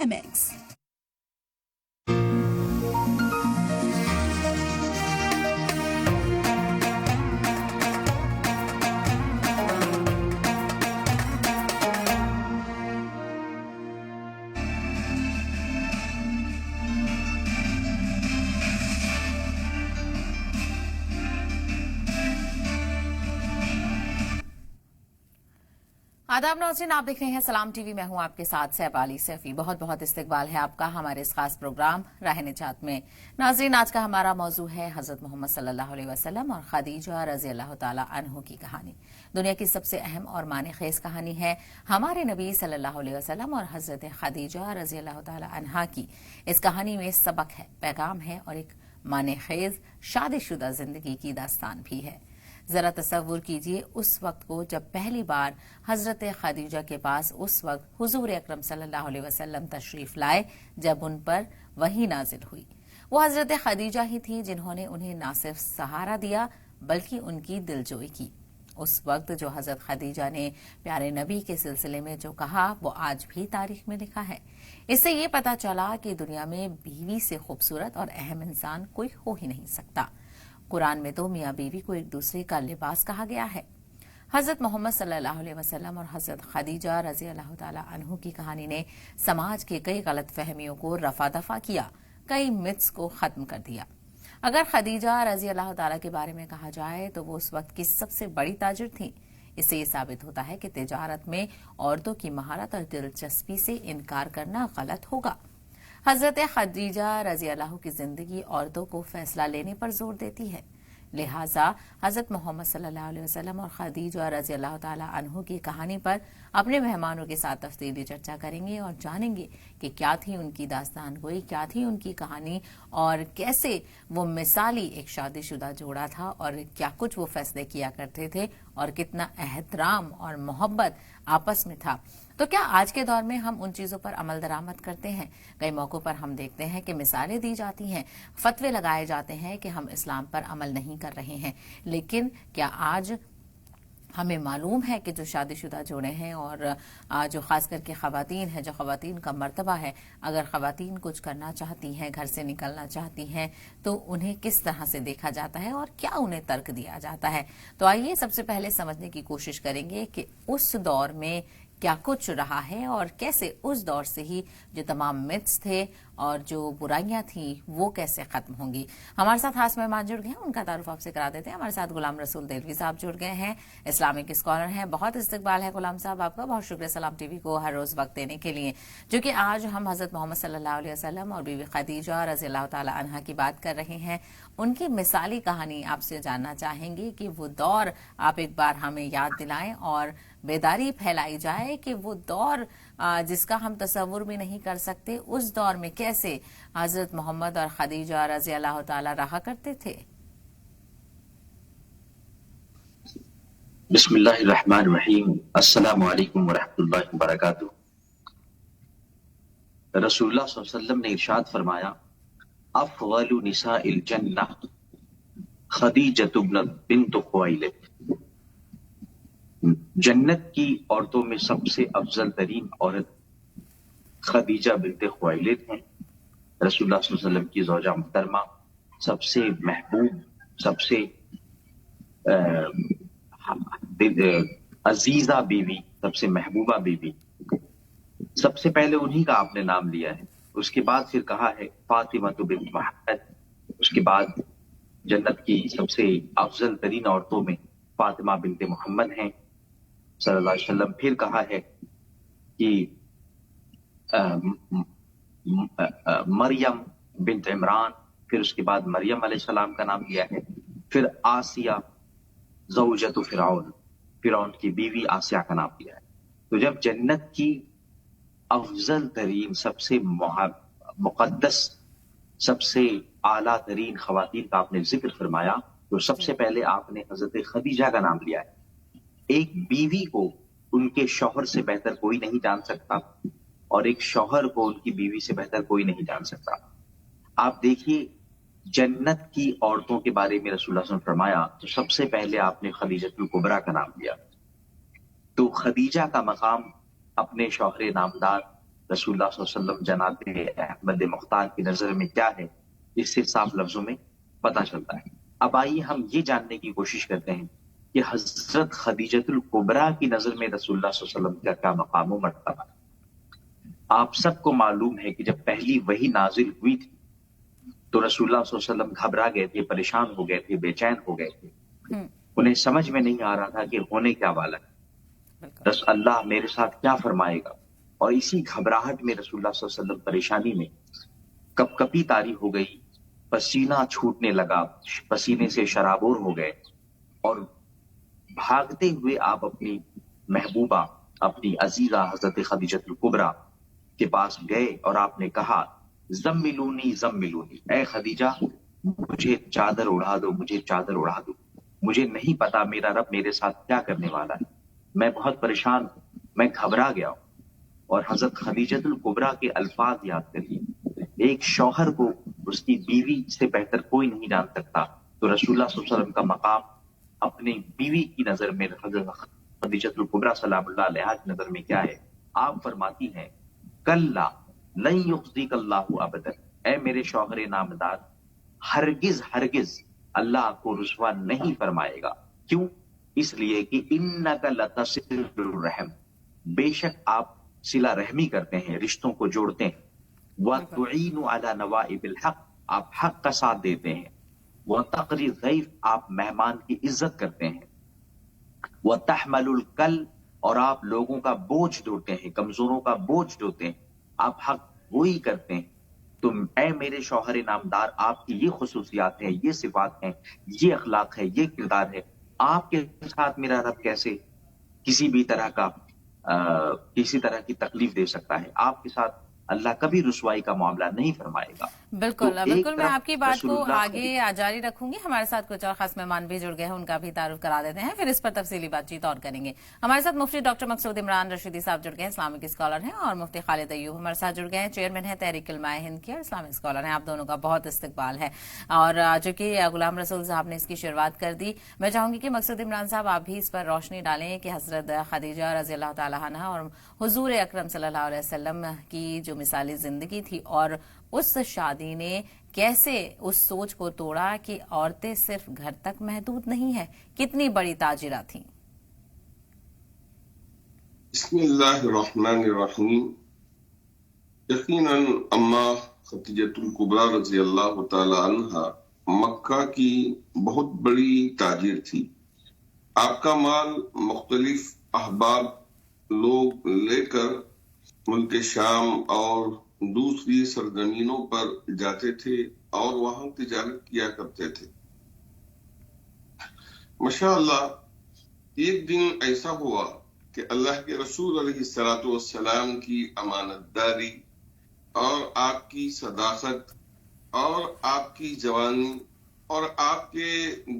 MX. आदाब नाज़रीन, आप देख रहे हैं सलाम टीवी। मैं हूं आपके साथ सैफ अली सैफी। बहुत बहुत इस्तकबाल है आपका हमारे इस खास प्रोग्राम राह निजात में। नाज़रीन, आज का हमारा मौजू है हजरत मोहम्मद सल्लल्लाहु अलैहि वसल्लम और खदीजा रजी अल्लाह ताला अन्हु की कहानी। दुनिया की सबसे अहम और माने खेज कहानी है हमारे नबी सल्लल्लाहु अलैहि वसल्लम और हजरत खदीजा रजी अल्लाह ताला अन्हा की। इस कहानी में सबक है, पैगाम है और एक माने खेज शादीशुदा जिंदगी की दास्तान भी है। जरा तसव्वुर कीजिए उस वक्त को जब पहली बार हजरत खदीजा के पास उस वक्त हुजूर अकरम सल्लल्लाहु अलैहि वसल्लम तशरीफ लाए, जब उन पर वही नाजिल हुई। वो हजरत खदीजा ही थी जिन्होंने उन्हें न सिर्फ सहारा दिया बल्कि उनकी दिलजोई की। उस वक्त जो हजरत खदीजा ने प्यारे नबी के सिलसिले में जो कहा वो आज भी तारीख में लिखा है। इससे ये पता चला कि दुनिया में बीवी से खूबसूरत और अहम इंसान कोई हो ही नहीं सकता। कुरान में तो मियाँ बीवी को एक दूसरे का लिबास कहा गया है। हजरत मोहम्मद सल्लल्लाहु अलैहि वसल्लम और हजरत खदीजा रजी अल्लाह ताला अन्हु की कहानी ने समाज के कई गलत फहमियों को रफा दफा किया, कई मिथ्स को खत्म कर दिया। अगर खदीजा रजी अल्लाह ताला के बारे में कहा जाए तो वो उस वक्त की सबसे बड़ी ताजिर थी। इससे ये साबित होता है कि तिजारत में औरतों की महारत और दिलचस्पी से इनकार करना गलत होगा। हजरत खदीजा रजी अल्लाह की जिंदगी औरतों को फैसला लेने पर जोर देती है। लिहाजा हजरत मोहम्मद सल्लल्लाहु अलैहि वसल्लम और खदीजा रजी अल्लाह ताला अन्हु की कहानी पर अपने मेहमानों के साथ तफसीली चर्चा करेंगे और जानेंगे कि क्या थी उनकी दास्तान गोई, क्या थी उनकी कहानी और कैसे वो मिसाली एक शादीशुदा जोड़ा था और क्या कुछ वो फैसले किया करते थे और कितना एहतराम और मोहब्बत आपस में था। तो क्या आज के दौर में हम उन चीजों पर अमल दरामद करते हैं? कई मौकों पर हम देखते हैं कि मिसालें दी जाती हैं, फतवे लगाए जाते हैं कि हम इस्लाम पर अमल नहीं कर रहे हैं। लेकिन क्या आज हमें मालूम है कि जो शादीशुदा जोड़े हैं और जो खास करके खवातीन हैं, जो खवातीन का मर्तबा है, अगर खवातीन कुछ करना चाहती हैं, घर से निकलना चाहती हैं, तो उन्हें किस तरह से देखा जाता है और क्या उन्हें तर्क दिया जाता है? तो आइए सबसे पहले समझने की कोशिश करेंगे कि उस दौर में क्या कुछ रहा है और कैसे उस दौर से ही जो तमाम मिथ्स थे और जो बुराइयां थी वो कैसे खत्म होंगी। हमारे साथ खास मेहमान जुड़ गए हैं, उनका तारुफ आपसे करा देते हैं। हमारे साथ गुलाम रसूल देलवी साहब जुड़ गए हैं, इस्लामिक स्कॉलर हैं। बहुत इस्तकबाल है गुलाम साहब आपका, बहुत शुक्रिया सलाम टीवी को हर रोज वक्त देने के लिए। जो कि आज हम हजरत मोहम्मद सल्लल्लाहु अलैहि वसल्लम और बीवी खदीजा रज़ी अल्लाह ताला अन्हा की बात कर रहे हैं। उनकी मिसाली कहानी आपसे जानना चाहेंगे कि वो दौर आप एक बार हमें याद दिलाएं और बेदारी फैलाई जाए कि वो दौर जिसका हम तसव्वुर भी नहीं कर सकते, उस दौर में कैसे हजरत मोहम्मद और खदीजा रज़ी अल्लाह ताला रहा करते थे। बिस्मिल्लाहिर्रहमानिर्रहीम। अस्सलामु अलैकुम वरहमतुल्लाहि वबरकातुहू। रसूलुल्लाह सल्लल्लाहु अलैहि वसल्लम ने इरशाद फरमाया, अफ़ज़लु निसाइल जन्नह खदीजतु बिन्तु खुवैलिद। जन्नत की औरतों में सबसे अफजल तरीन औरत खदीजा बिन्त खुवैलिद हैं। रसूलुल्लाह सल्लल्लाहु अलैहि वसल्लम की ज़ौजा मुहतरमा, सबसे महबूब, सबसे अजीजा बीवी, सबसे महबूबा बीवी। सबसे पहले उन्हीं का आपने नाम लिया है। उसके बाद फिर कहा है फातिमा बिन्त मोहम्मद। उसके बाद जन्नत की सबसे अफजल तरीन औरतों में फातिमा बिन्त मोहम्मद हैं सल्लल्लाहु अलैहि वसल्लम। फिर कहा है कि मरियम बिन्त इमरान। फिर उसके बाद मरियम अलैहिस्सलाम का नाम लिया है। फिर आसिया ज़ौजतु फिरौन, फिरौन की बीवी आसिया का नाम लिया है। तो जब जन्नत की अफजल तरीन, सबसे मुक़द्दस, सबसे आला तरीन खवातीन का आपने जिक्र फरमाया, तो सबसे पहले आपने हजरत खदीजा का नाम लिया है। एक बीवी को उनके शौहर से बेहतर कोई नहीं जान सकता और एक शौहर को उनकी बीवी से बेहतर कोई नहीं जान सकता। आप देखिए, जन्नत की औरतों के बारे में रसूलुल्लाह सल्लल्लाहु अलैहि वसल्लम फरमाया तो सबसे पहले आपने खदीजतुल कुबरा का नाम लिया। तो खदीजा का मकाम अपने शौहर नामदार رسول اللہ صلی اللہ علیہ وسلم جناب احمد مختار کی نظر میں کیا ہے، اس سے صاف لفظوں میں پتہ چلتا ہے۔ اب آئیے ہم یہ جاننے کی کوشش کرتے ہیں کہ حضرت خدیجۃ الکبریٰ کی نظر میں رسول اللہ صلی اللہ علیہ وسلم کا کیا مقام و مرتبہ ہے۔ آپ سب کو معلوم ہے کہ جب پہلی وحی نازل ہوئی تھی تو رسول اللہ صلی اللہ علیہ وسلم گھبرا گئے تھے، پریشان ہو گئے تھے، بے چین ہو گئے تھے، انہیں سمجھ میں نہیں آ رہا تھا کہ ہونے کیا والا ہے، بس اللہ میرے ساتھ کیا فرمائے گا۔ اور اسی گھبراہٹ میں رسول اللہ صلی اللہ علیہ وسلم پریشانی میں کپ کپی طاری ہو گئی، پسینہ چھوٹنے لگا، پسینے سے شرابور ہو گئے، اور بھاگتے ہوئے آپ اپنی محبوبہ، اپنی عزیزہ حضرت خدیجۃ الکبریٰ کے پاس گئے اور آپ نے کہا زملونی زملونی، اے خدیجہ مجھے چادر اڑا دو، مجھے چادر اڑا دو، مجھے نہیں پتا میرا رب میرے ساتھ کیا کرنے والا ہے، میں بہت پریشان ہوں، میں گھبرا گیا ہوں۔ اور حضرت خدیجۃ الکبریٰ کے الفاظ یاد کریے، ایک شوہر کو اس کی بیوی سے بہتر کوئی نہیں جان سکتا، تو رسول اللہ صلی اللہ علیہ وسلم کا مقام اپنی بیوی کی نظر میں حضرت خدیجۃ الکبریٰ سلام اللہ علیہا کی نظر میں کیا ہے۔ آپ فرماتی ہیں کلا لن یخزیک اللہ ابدا، اے میرے شوہر نامدار، ہرگز ہرگز اللہ کو رسوا نہیں فرمائے گا۔ کیوں؟ اس لیے کہ انک لتصل الرحم، بے شک آپ صلہ رحمی کرتے ہیں، رشتوں کو جوڑتے ہیں، وتعین علی نوائب الحق، آپ حق کا ساتھ دیتے ہیں، وتقری الضیف، آپ مہمان کی عزت کرتے ہیں، وتحمل الکل، اور آپ لوگوں کا بوجھ ڈھوتے ہیں، کمزوروں کا بوجھ ڈھوتے ہیں، آپ حق گوئی کرتے ہیں۔ تو اے میرے شوہر نامدار، آپ کی یہ خصوصیات ہیں، یہ صفات ہیں، یہ اخلاق ہے، یہ کردار ہے، آپ کے ساتھ میرا رب کیسے کسی بھی طرح کا کسی طرح کی تکلیف دے سکتا ہے؟ آپ کے ساتھ اللہ کبھی رسوائی کا معاملہ نہیں فرمائے گا۔ بالکل بالکل، میں آپ کی بات کو آگے جاری رکھوں گی۔ ہمارے ساتھ کچھ اور خاص مہمان بھی جڑ گئے ہیں، ان کا بھی تعارف کرا دیتے ہیں، پھر اس پر تفصیلی بات چیت اور کریں گے۔ ہمارے ساتھ مفتی ڈاکٹر مقصود عمران رشیدی صاحب جڑ گئے ہیں، اسلامک اسکالر ہیں، اور مفتی خالد ایوب ہمارے ساتھ جڑ گئے ہیں، چیئرمین ہیں تحریک علماء ہند کے اور اسلامک اسکالر ہیں۔ آپ دونوں کا بہت استقبال ہے، اور چونکہ غلام رسول صاحب نے اس کی شروعات کر دی، میں چاہوں گی کہ مقصود عمران صاحب آپ بھی اس پر روشنی ڈالیں کہ حضرت خدیجہ رضی اللہ تعالیٰ عنہا اور حضور اکرم صلی اللہ علیہ وسلم کی جو مثالی زندگی تھی، اور اس شادی نے کیسے اس سوچ کو توڑا کہ عورتیں صرف گھر تک محدود نہیں ہیں، کتنی بڑی تاجرہ تھیں۔ بسم اللہ الرحمن الرحیم۔ یقیناً اما خدیجۃ الکبریٰ رضی اللہ تعالی عنہا مکہ کی بہت بڑی تاجر تھی۔ آپ کا مال مختلف احباب لوگ لے کر ملک شام اور دوسری سرزمینوں پر جاتے تھے اور وہاں تجارت کیا کرتے تھے۔ ماشاءاللہ ایک دن ایسا ہوا کہ اللہ کے رسول علیہ الصلوۃ والسلام کی امانت داری اور آپ کی صداقت اور آپ کی جوانی اور آپ کے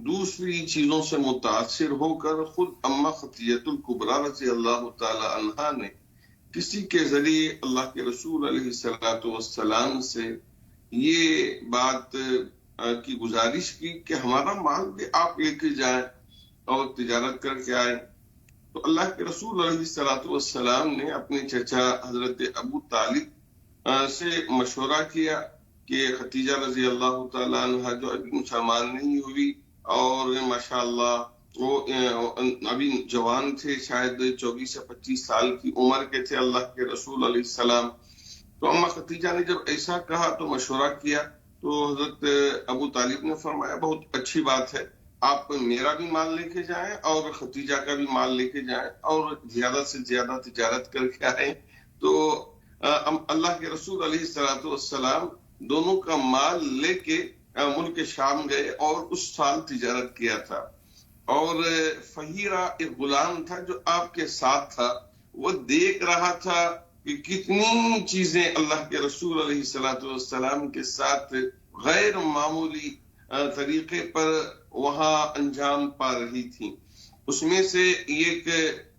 دوسری چیزوں سے متاثر ہو کر خود اما خدیجۃ الکبریٰ رضی اللہ تعالی عنہا نے کسی کے ذریعے اللہ کے رسول علیہ الصلوۃ والسلام سے یہ بات کی گزارش کی کہ ہمارا مال بھی آپ لے کے جائیں اور تجارت کر کے آئیں۔ تو اللہ کے رسول علیہ الصلوۃ والسلام نے اپنے چچا حضرت ابو طالب سے مشورہ کیا کہ خدیجہ رضی اللہ تعالیٰ عنہ جو ابھی مسلمان نہیں ہوئی اور ماشاءاللہ وہ ابھی جوان تھے، شاید 24 سے 25 سال کی عمر کے تھے اللہ کے رسول علیہ السلام۔ تو اما خدیجہ نے جب ایسا کہا تو مشورہ کیا، تو حضرت ابو طالب نے فرمایا بہت اچھی بات ہے، آپ میرا بھی مال لے کے جائیں اور خدیجہ کا بھی مال لے کے جائیں اور زیادہ سے زیادہ تجارت کر کے آئیں۔ تو اللہ کے رسول علیہ الصلوۃ والسلام دونوں کا مال لے کے ملک شام گئے اور اس سال تجارت کیا تھا۔ اور فہیرہ ایک غلام تھا جو آپ کے ساتھ تھا، وہ دیکھ رہا تھا کہ کتنی چیزیں اللہ کے رسول علیہ الصلوۃ والسلام کے ساتھ غیر معمولی طریقے پر وہاں انجام پا رہی تھیں۔ اس میں سے ایک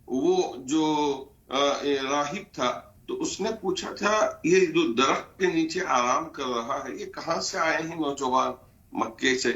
وہ جو راہب تھا، تو اس نے پوچھا تھا یہ جو درخت کے نیچے آرام کر رہا ہے یہ کہاں سے آئے ہیں نوجوان؟ مکے سے۔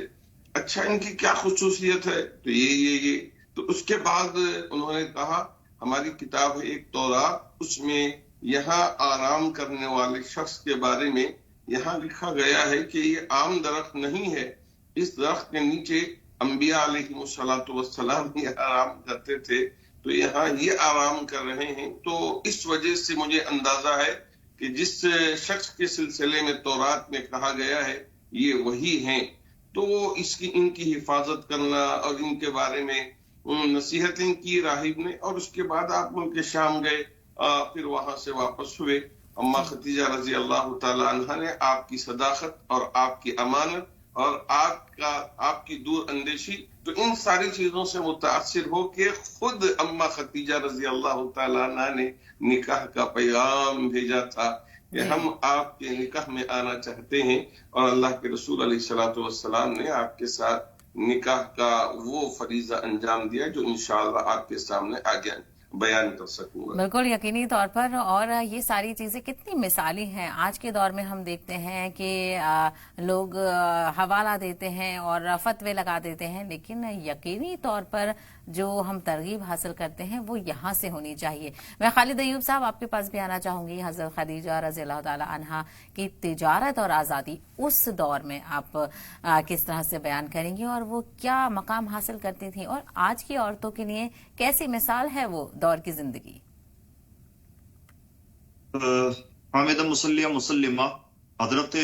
اچھا ان کی کیا خصوصیت ہے؟ تو یہ تو اس کے بعد انہوں نے کہا ہماری کتاب ہے ایک تورات، اس میں یہاں آرام کرنے والے شخص کے بارے میں یہاں لکھا گیا ہے کہ یہ عام درخت نہیں ہے، اس درخت کے نیچے انبیاء علیہ السلام یہ آرام کرتے تھے، تو یہاں یہ آرام کر رہے ہیں۔ تو اس وجہ سے مجھے اندازہ ہے کہ جس شخص کے سلسلے میں تورات میں کہا گیا ہے یہ وہی ہیں، تو ان کی حفاظت کرنا اور ان کے بارے میں نصیحتیں کی راہب نے، اور اس کے بعد آپ ملک شام گئے، پھر وہاں سے واپس ہوئے۔ اما خدیجہ رضی اللہ تعالی عنہ نے آپ کی صداقت اور آپ کی امانت اور آپ کی دور اندیشی، تو ان ساری چیزوں سے متاثر ہو کے خود اما خدیجہ رضی اللہ تعالی عنہ نے نکاح کا پیغام بھیجا تھا کہ ہم آپ کے نکاح میں آنا چاہتے ہیں، اور اللہ کے رسول علیہ السلام نے آپ کے ساتھ نکاح کا وہ فریضہ انجام دیا جو انشاءاللہ آپ کے سامنے آگے بیان کر سکوں گا۔ بالکل یقینی طور پر، اور یہ ساری چیزیں کتنی مثالی ہیں۔ آج کے دور میں ہم دیکھتے ہیں کہ لوگ حوالہ دیتے ہیں اور فتوے لگا دیتے ہیں، لیکن یقینی طور پر جو ہم ترغیب حاصل کرتے ہیں وہ یہاں سے ہونی چاہیے۔ میں خالد ایوب صاحب آپ کے پاس بھی آنا چاہوں گی۔ حضرت خدیجہ رضی اللہ تعالی عنہا کی تجارت اور آزادی اس دور میں آپ کس طرح سے بیان کریں گی، اور وہ کیا مقام حاصل کرتی تھیں، اور آج کی عورتوں کے لیے کیسی مثال ہے وہ دور کی زندگی؟ حامد مسلیہ مسلمہ حضرت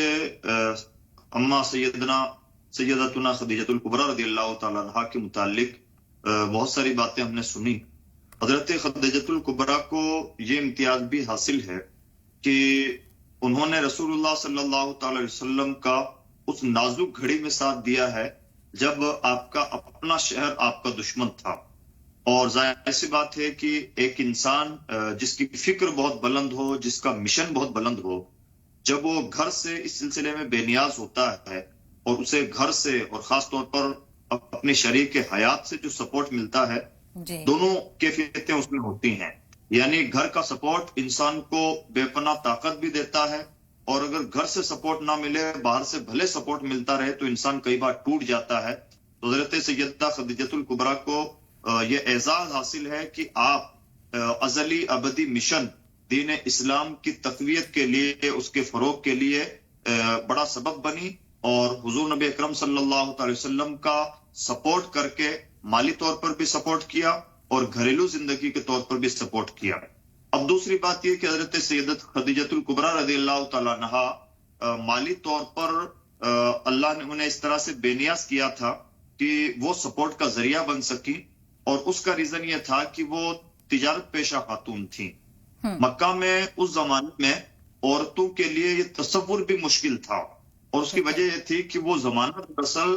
اما سیدتنا خدیجۃ الکبریٰ رضی اللہ تعالی عنہا کے متعلق بہت ساری باتیں ہم نے سنی۔ حضرت خدیجۃ الکبریٰ کو یہ امتیاز بھی حاصل ہے کہ انہوں نے رسول اللہ صلی اللہ تعالی علیہ وسلم کا اس نازک گھڑی میں ساتھ دیا ہے جب آپ کا اپنا شہر آپ کا دشمن تھا۔ اور ظاہر سی بات ہے کہ ایک انسان جس کی فکر بہت بلند ہو، جس کا مشن بہت بلند ہو، جب وہ گھر سے اس سلسلے میں بے نیاز ہوتا ہے اور اسے گھر سے اور خاص طور پر اپنے شریک حیات سے جو سپورٹ ملتا ہے، دونوں کیفیتیں اس میں ہوتی ہیں۔ یعنی گھر کا سپورٹ انسان کو بے پناہ طاقت بھی دیتا ہے، اور اگر گھر سے سپورٹ نہ ملے، باہر سے بھلے سپورٹ ملتا رہے، تو انسان کئی بار ٹوٹ جاتا ہے۔ تو حضرت سیدہ خدیجۃ الکبریٰ کو یہ اعزاز حاصل ہے کہ آپ ازلی ابدی مشن دین اسلام کی تقویت کے لیے، اس کے فروغ کے لیے بڑا سبب بنی، اور حضور نبی اکرم صلی اللہ علیہ وسلم کا سپورٹ کر کے مالی طور پر بھی سپورٹ کیا اور گھریلو زندگی کے طور پر بھی سپورٹ کیا۔ اب دوسری بات یہ کہ حضرت سیدت خدیجۃ الکبریٰ رضی اللہ تعالیٰ عنہا مالی طور پر اللہ نے انہیں اس طرح سے بے نیاز کیا تھا کہ وہ سپورٹ کا ذریعہ بن سکی، اور اس کا ریزن یہ تھا کہ وہ تجارت پیشہ خاتون تھیں۔ مکہ میں اس زمانے میں عورتوں کے لیے یہ تصور بھی مشکل تھا، اور اس کی وجہ یہ تھی کہ وہ زمانہ دراصل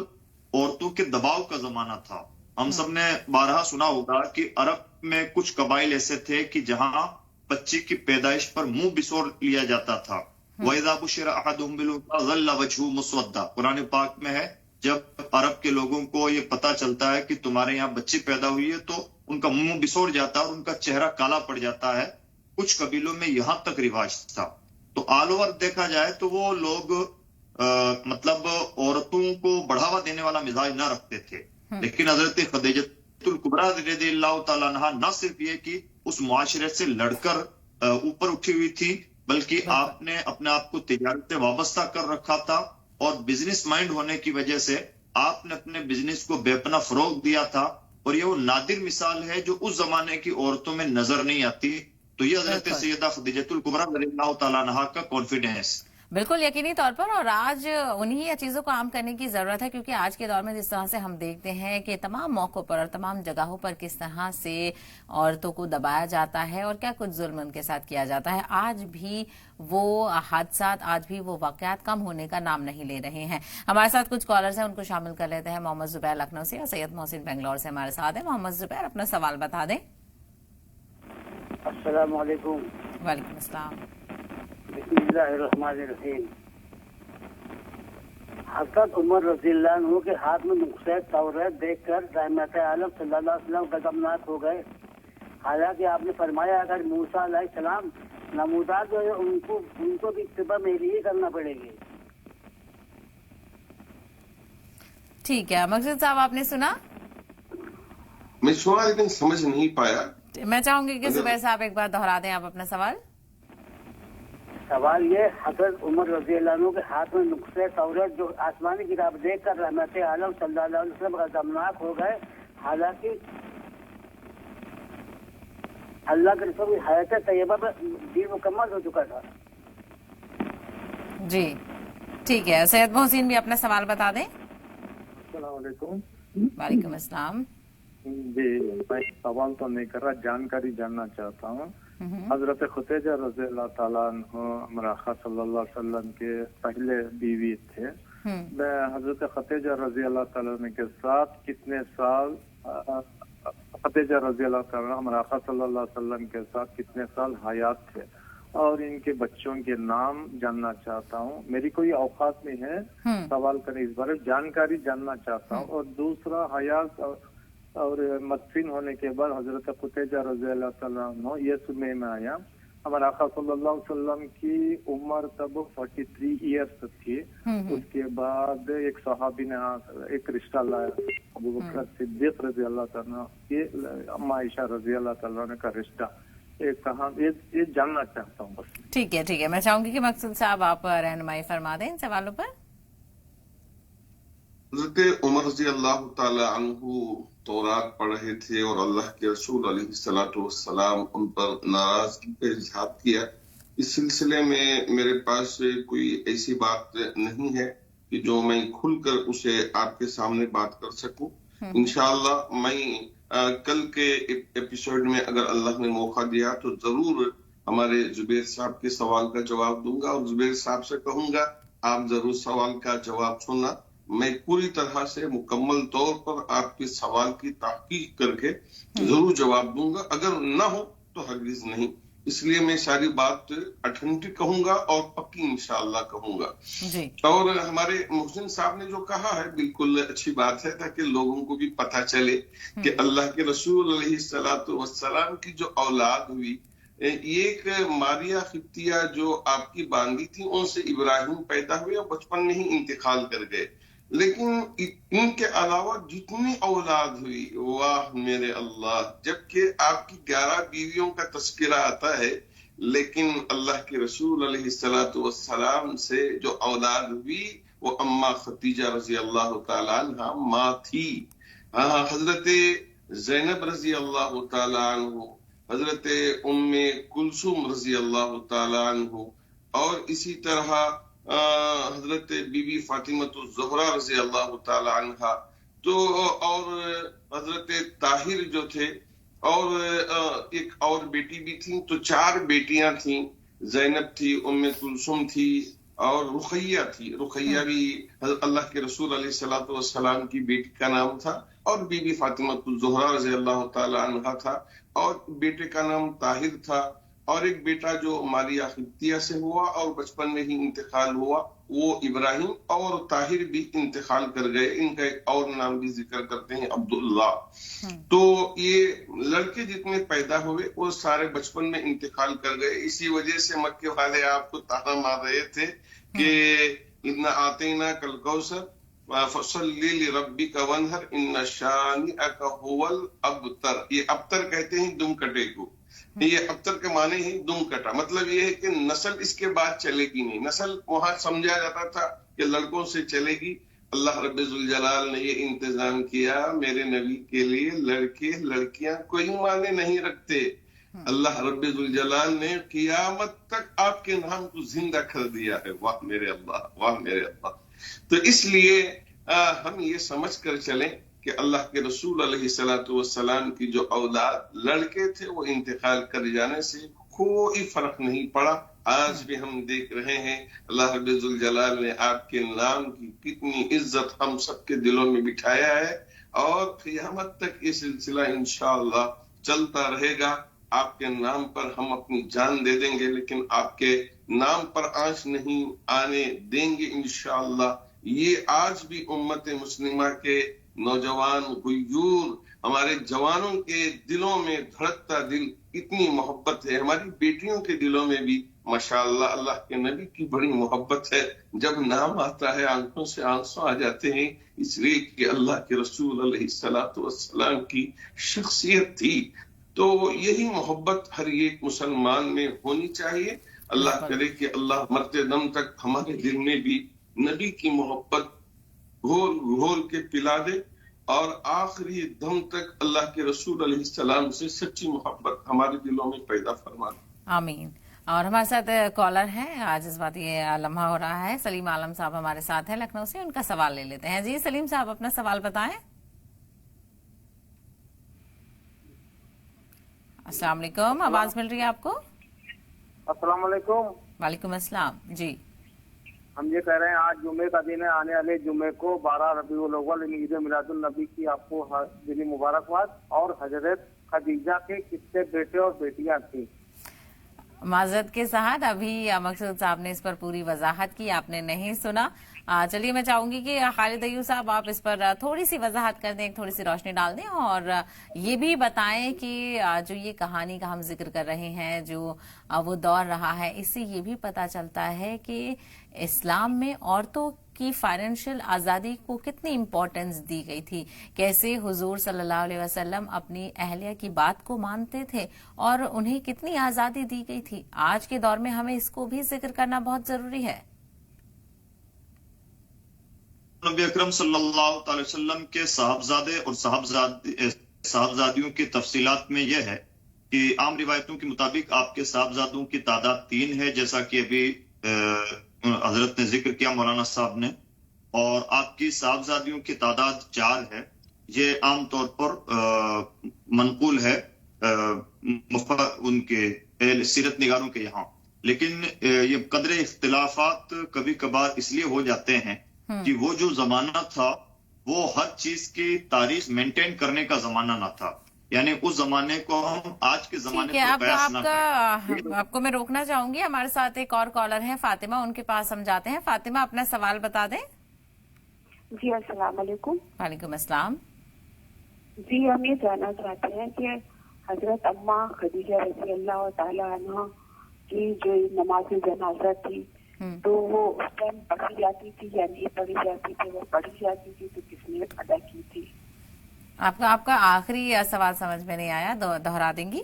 عورتوں کے دباؤ کا زمانہ تھا۔ ہم سب نے بارہا سنا ہوگا کہ عرب میں کچھ قبائل ایسے تھے کہ جہاں بچی کی پیدائش پر منہ بسور لیا جاتا تھا۔ وَإِذَا بُشِّرَ أَحَدُهُم بِالْأُنثَىٰ ظَلَّ وَجْهُهُ مُسْوَدًّا، قرآن پاک میں ہے جب عرب کے لوگوں کو یہ پتا چلتا ہے کہ تمہارے یہاں بچی پیدا ہوئی ہے تو ان کا منہ بسور جاتا ہے اور ان کا چہرہ کالا پڑ جاتا ہے۔ کچھ قبیلوں میں یہاں تک رواج تھا۔ تو آل اوور دیکھا جائے تو وہ لوگ مطلب عورتوں کو بڑھاوا دینے والا مزاج نہ رکھتے تھے، لیکن حضرت خدیجۃ الکبریٰ رضی اللہ تعالیٰ عنہا نہ صرف یہ کہ اس معاشرے سے لڑ کر اوپر اٹھی ہوئی تھی، بلکہ آپ نے اپنے آپ کو تجارت سے وابستہ کر رکھا تھا، اور بزنس مائنڈ ہونے کی وجہ سے آپ نے اپنے بزنس کو بے پناہ فروغ دیا تھا، اور یہ وہ نادر مثال ہے جو اس زمانے کی عورتوں میں نظر نہیں آتی۔ تو یہ حضرت سیدہ خدیجۃ الکبریٰ رضی اللہ تعالیٰ عنہا کا کانفیڈنس۔ بالکل یقینی طور پر، اور آج انہی چیزوں کو عام کرنے کی ضرورت ہے، کیونکہ آج کے دور میں جس طرح سے ہم دیکھتے ہیں کہ تمام موقعوں پر اور تمام جگہوں پر کس طرح سے عورتوں کو دبایا جاتا ہے اور کیا کچھ ظلم ان کے ساتھ کیا جاتا ہے، آج بھی وہ حادثات، آج بھی وہ واقعات کم ہونے کا نام نہیں لے رہے ہیں۔ ہمارے ساتھ کچھ کالرز ہیں، ان کو شامل کر لیتے ہیں۔ محمد زبیر لکھنؤ سے اور سید محسن بنگلور سے ہمارے ساتھ ہیں۔ محمد زبیر، اپنا سوال بتا دیں۔ السلام علیکم۔ وعلیکم السلام۔ بسم اللہ الرحمن الرحیم۔ حضرت عمر رضی اللہ عنہ کے ہاتھ میں مختصر توریت دیکھ کر رحمت عالم صلی اللہ علیہ وسلم قدمناک ہو گئے، حالانکہ آپ نے فرمایا اگر موسیٰ علیہ السلام نمودار جو ہے ان کو بھی اتباع میری ہی کرنا پڑے گی۔ ٹھیک ہے مقصد صاحب، آپ نے سنا؟ میں سنا لیکن سمجھ نہیں پایا۔ میں چاہوں گی کہ زبیر صاحب ایک بار دہرا دیں آپ اپنا سوال۔ सवाल ये, हजरत उमर रजी अल्लाह अन्हु के हाथ में नुस्खे तौरात जो आसमानी किताब देख कर रहमत आलम सल्लल्लाहु अलैहि वसल्लम गजबनाक हो गए, हालांकि अल्लाह के रसूल की हयात तैयबा में दीन मुकम्मल हो चुका था। जी ठीक है, सैयद मोहसिन भी अपना सवाल बता दें। अस्सलाम वालेकुम। वालेकुम अस्सलाम। जी, मैं सवाल तो नहीं कर रहा, जानकारी जानना चाहता हूँ। हजरत खुतैजा रज़ी अल्लाह ताला अन्हु हमारे आका सल्लल्लाहु अलैहि वसल्लम के पहले बीवी थे। मैं हजरत खुतैजा रज़ी अल्लाह ताला के साथ कितने साल, खुतैजा रज़ी अल्लाह ताला हमारे आका सल्लल्लाहु अलैहि वसल्लम के साथ कितने साल हयात थे और इनके बच्चों के नाम जानना चाहता हूँ। मेरी कोई औकात नहीं है सवाल करने, इस बारे जानकारी जानना चाहता हूँ। और दूसरा, हयात और मदफीन होने के बाद हजरत खुतैजा रज़ी अल्लाह ताला अन्हु ये सुनने में आया हमारे आका सल्लल्लाहु अलैहि वसल्लम की उम्र तब 43 इयर्स थी। उसके बाद एक सहाबी ने एक रिश्ता लाया, अबू बकर सिद्दीक रज़ी अल्लाह ताला के अम्मा आयशा रज़ी अल्लाह ताला का रिश्ता, कहाँ ये जानना चाहता हूँ बस। ठीक है, मैं चाहूंगी कि मकसूद साहब आप रहनुमाई फरमा दें इन सवालों पर। हज़रत उमर रज़ी अल्लाह ताला अन्हु तौरात पढ़ रहे थे और अल्लाह के रसूल अलैहिस्सलातु वस्सलाम उन पर नाराजगी का इजहार किया। इस सिलसिले में मेरे पास कोई ऐसी बात नहीं है कि जो मैं खुलकर उसे आपके सामने बात कर सकूं। इंशाअल्लाह मैं कल के एपिसोड में अगर अल्लाह ने मौका दिया तो जरूर हमारे जुबैर साहब के सवाल का जवाब दूंगा और जुबैर साहब से कहूंगा आप जरूर सवाल का जवाब सुनना। मैं पूरी तरह से मुकम्मल तौर पर आपके सवाल की तहकीक करके जरूर जवाब दूंगा, अगर ना हो तो हरगिज नहीं। इसलिए मैं सारी बात अथेंटिक कहूंगा और पक्की इंशाअल्लाह कहूंगा। और हमारे मोहसिन साहब ने जो कहा है बिल्कुल अच्छी बात है, ताकि लोगों को भी पता चले कि अल्लाह के रसूल अलैहिस्सलातु वस्सलाम की जो औलाद हुई, एक मारिया खिप्तिया जो आपकी बांदी थी, उनसे इब्राहिम पैदा हुए और बचपन में ही इंतकाल कर गए। लेकिन इनके अलावा जितनी औलाद हुई, वाह मेरे अल्लाह, जबकि आपकी 11 बीवियों का तस्करा आता है, लेकिन अल्लाह के रसूल अलैहिस्सलातु वस्सलाम से जो औलाद हुई वो अम्मा खदीजा रजी अल्लाह तआला अन्हा माँ थी। हजरत ज़ैनब रजी अल्लाह तआला अन्हु, हजरत उम्मे कुलसूम रजी अल्लाह तआला अन्हु, और इसी तरह हजरत बीबी फातिमतुज़ ज़हरा रज़ी अल्लाह ताला अन्हा, तो और हजरत ताहिर जो थे, और एक और बेटी भी थी, तो 4 बेटियां थी। ज़ैनब थी, उम्मे कुलसूम थी और रुखैया थी। रुखैया भी अल्लाह के रसूल अलैहिस्सलातु वस्सलाम की बेटी का नाम था, और बीबी फातिमतुज़ ज़हरा रज़ी अल्लाह ताला अन्हा था, और बेटे का नाम ताहिर था। और एक बेटा जो मारिया खिब्तिया से हुआ और बचपन में ही इंतकाल हुआ, वो इब्राहिम, और ताहिर भी इंतकाल कर गए। इनका एक और नाम भी जिक्र करते हैं, अब्दुल्ला। तो ये लड़के जितने पैदा हुए वो सारे बचपन में इंतकाल कर गए। इसी वजह से मक्के वाले आपको ताना मार रहे थे कि इन्ना आतेना कल कौसर फसल्ली लिरब्बिका वन्हर इन्ना शानिअका हुवल अबतर। ये अबतर कहते हैं दुम कटे को। ये अबतर के माने ही दुम कटा, मतलब ये है कि नस्ल इसके बाद चलेगी नहीं। नस्ल वहां समझा जाता था कि लड़कों से चलेगी। अल्लाह रब्बुल जलाल ने ये इंतजाम किया मेरे नबी के लिए, लड़के लड़कियां कोई माने नहीं रखते। अल्लाह रब्बुल जलाल ने कियामत तक आपके नाम को जिंदा कर दिया है। वाह मेरे अल्लाह, वाह मेरे अल्लाह। तो इसलिए हम ये समझ कर चलें कि अल्लाह के रसूल अलैहिस्सलातु वस्सलाम की जो औलाद लड़के थे वो इंतकाल कर जाने से कोई फर्क नहीं पड़ा। आज भी हम देख रहे हैं अल्लाह रब्बुल जलाल ने आपके नाम की कितनी इज्जत हम सबके दिलों में बिठाया है, और क़यामत तक ये सिलसिला इंशाअल्लाह चलता रहेगा। आपके नाम पर हम अपनी जान दे देंगे, लेकिन आपके नाम पर आंच नहीं आने देंगे इंशाअल्लाह। ये आज भी उम्मत मुस्लिमा के नौजवान गुयूर, हमारे जवानों के दिलों में धड़कता दिल, इतनी मोहब्बत है। हमारी बेटियों के दिलों में भी माशाअल्लाह अल्लाह के नबी की बड़ी मोहब्बत है। जब नाम आता है आंखों से आंसू आ जाते हैं, इसलिए कि अल्लाह के रसूल अलैहिस्सलातु वस्सलाम की शख्सियत थी। तो यही मोहब्बत हर एक मुसलमान में होनी चाहिए। अल्लाह करे कि अल्लाह मरते दम तक हमारे दिल में भी नबी की मोहब्बत घोल घोल के पिला दे और आखिरी दम तक अल्लाह के रसूल अलैहिस्सलाम से सच्ची मोहब्बत हमारे दिलों में पैदा फरमा दे। आमीन। और हमारे साथ कॉलर हैं, आज इस बात ये लम्हा हो रहा है। सलीम आलम साहब हमारे साथ हैं लखनऊ से, उनका सवाल ले लेते हैं। जी सलीम साहब, अपना सवाल बताएं। अस्सलाम वालेकुम, आवाज मिल रही है आपको? अस्सलाम वालेकुम। वालेकुम अस्सलाम। जी, हम ये कह रहे हैं आज जुमे का दिन है, आने वाले जुमे को 12 रबीउल अव्वल ईद मिलादुल नबी की आपको दिली मुबारकबाद। और हजरत खदीजा के कितने बेटे और बेटियां थी? माजरत के साथ अभी मकसूद साहब ने इस पर पूरी वजाहत की, आपने नहीं सुना। चलिए मैं चाहूंगी कि खालिद अय्यूब साहब आप इस पर थोड़ी सी वजाहत कर दें, थोड़ी सी रोशनी डाल दें और ये भी बताएं कि जो ये कहानी का हम जिक्र कर रहे हैं, जो वो दौर रहा है, इससे ये भी पता चलता है कि इस्लाम में औरतों की फाइनेंशियल आज़ादी को कितनी इम्पोर्टेंस दी गई थी, कैसे हुजूर सल्लल्लाहु अलैहि वसल्लम अपनी अहलिया की बात को मानते थे और उन्हें कितनी आज़ादी दी गई थी। आज के दौर में हमें इसको भी जिक्र करना बहुत जरूरी है। नबी अकरम सल्लल्लाहु अलैहि वसल्लम के साहबजादे और साहबजादियों की तफसीलात में यह है कि आम रिवायतों के मुताबिक आपके साहबजादों की तादाद 3 है, जैसा कि अभी हजरत ने जिक्र किया मौलाना साहब ने, और आपकी साहबजादियों की तादाद 4 है। ये आमतौर पर मनकूल है उनके सीरत निगारों के यहाँ, लेकिन ये कदरे इख्तिलाफात कभी कभार इसलिए हो जाते हैं कि वो जो जमाना था वो हर चीज की तारीख मेंटेन करने का जमाना ना था, यानी उस जमाने को हम आज के जमाने पर बयास ना करें। आपको मैं रोकना चाहूंगी, हमारे साथ एक और कॉलर है फातिमा, उनके पास हम जाते हैं। फातिमा, अपना सवाल बता दें। जी अस्सलाम वालेकुम। वालेकुम अस्सलाम। जी, हम ये जानना चाहते हैं कि हजरत अम्मा खदीजा रज़ी अल्लाह तआला अन्हा की जो नमाज जनाजा थी तो वो उस टाइम पढ़ी जाती थी या नहीं पढ़ी जाती थी? वो पढ़ी जाती थी तो किसने अदा की थी? आपका आखिरी सवाल समझ में नहीं आया, दोहरा देंगी?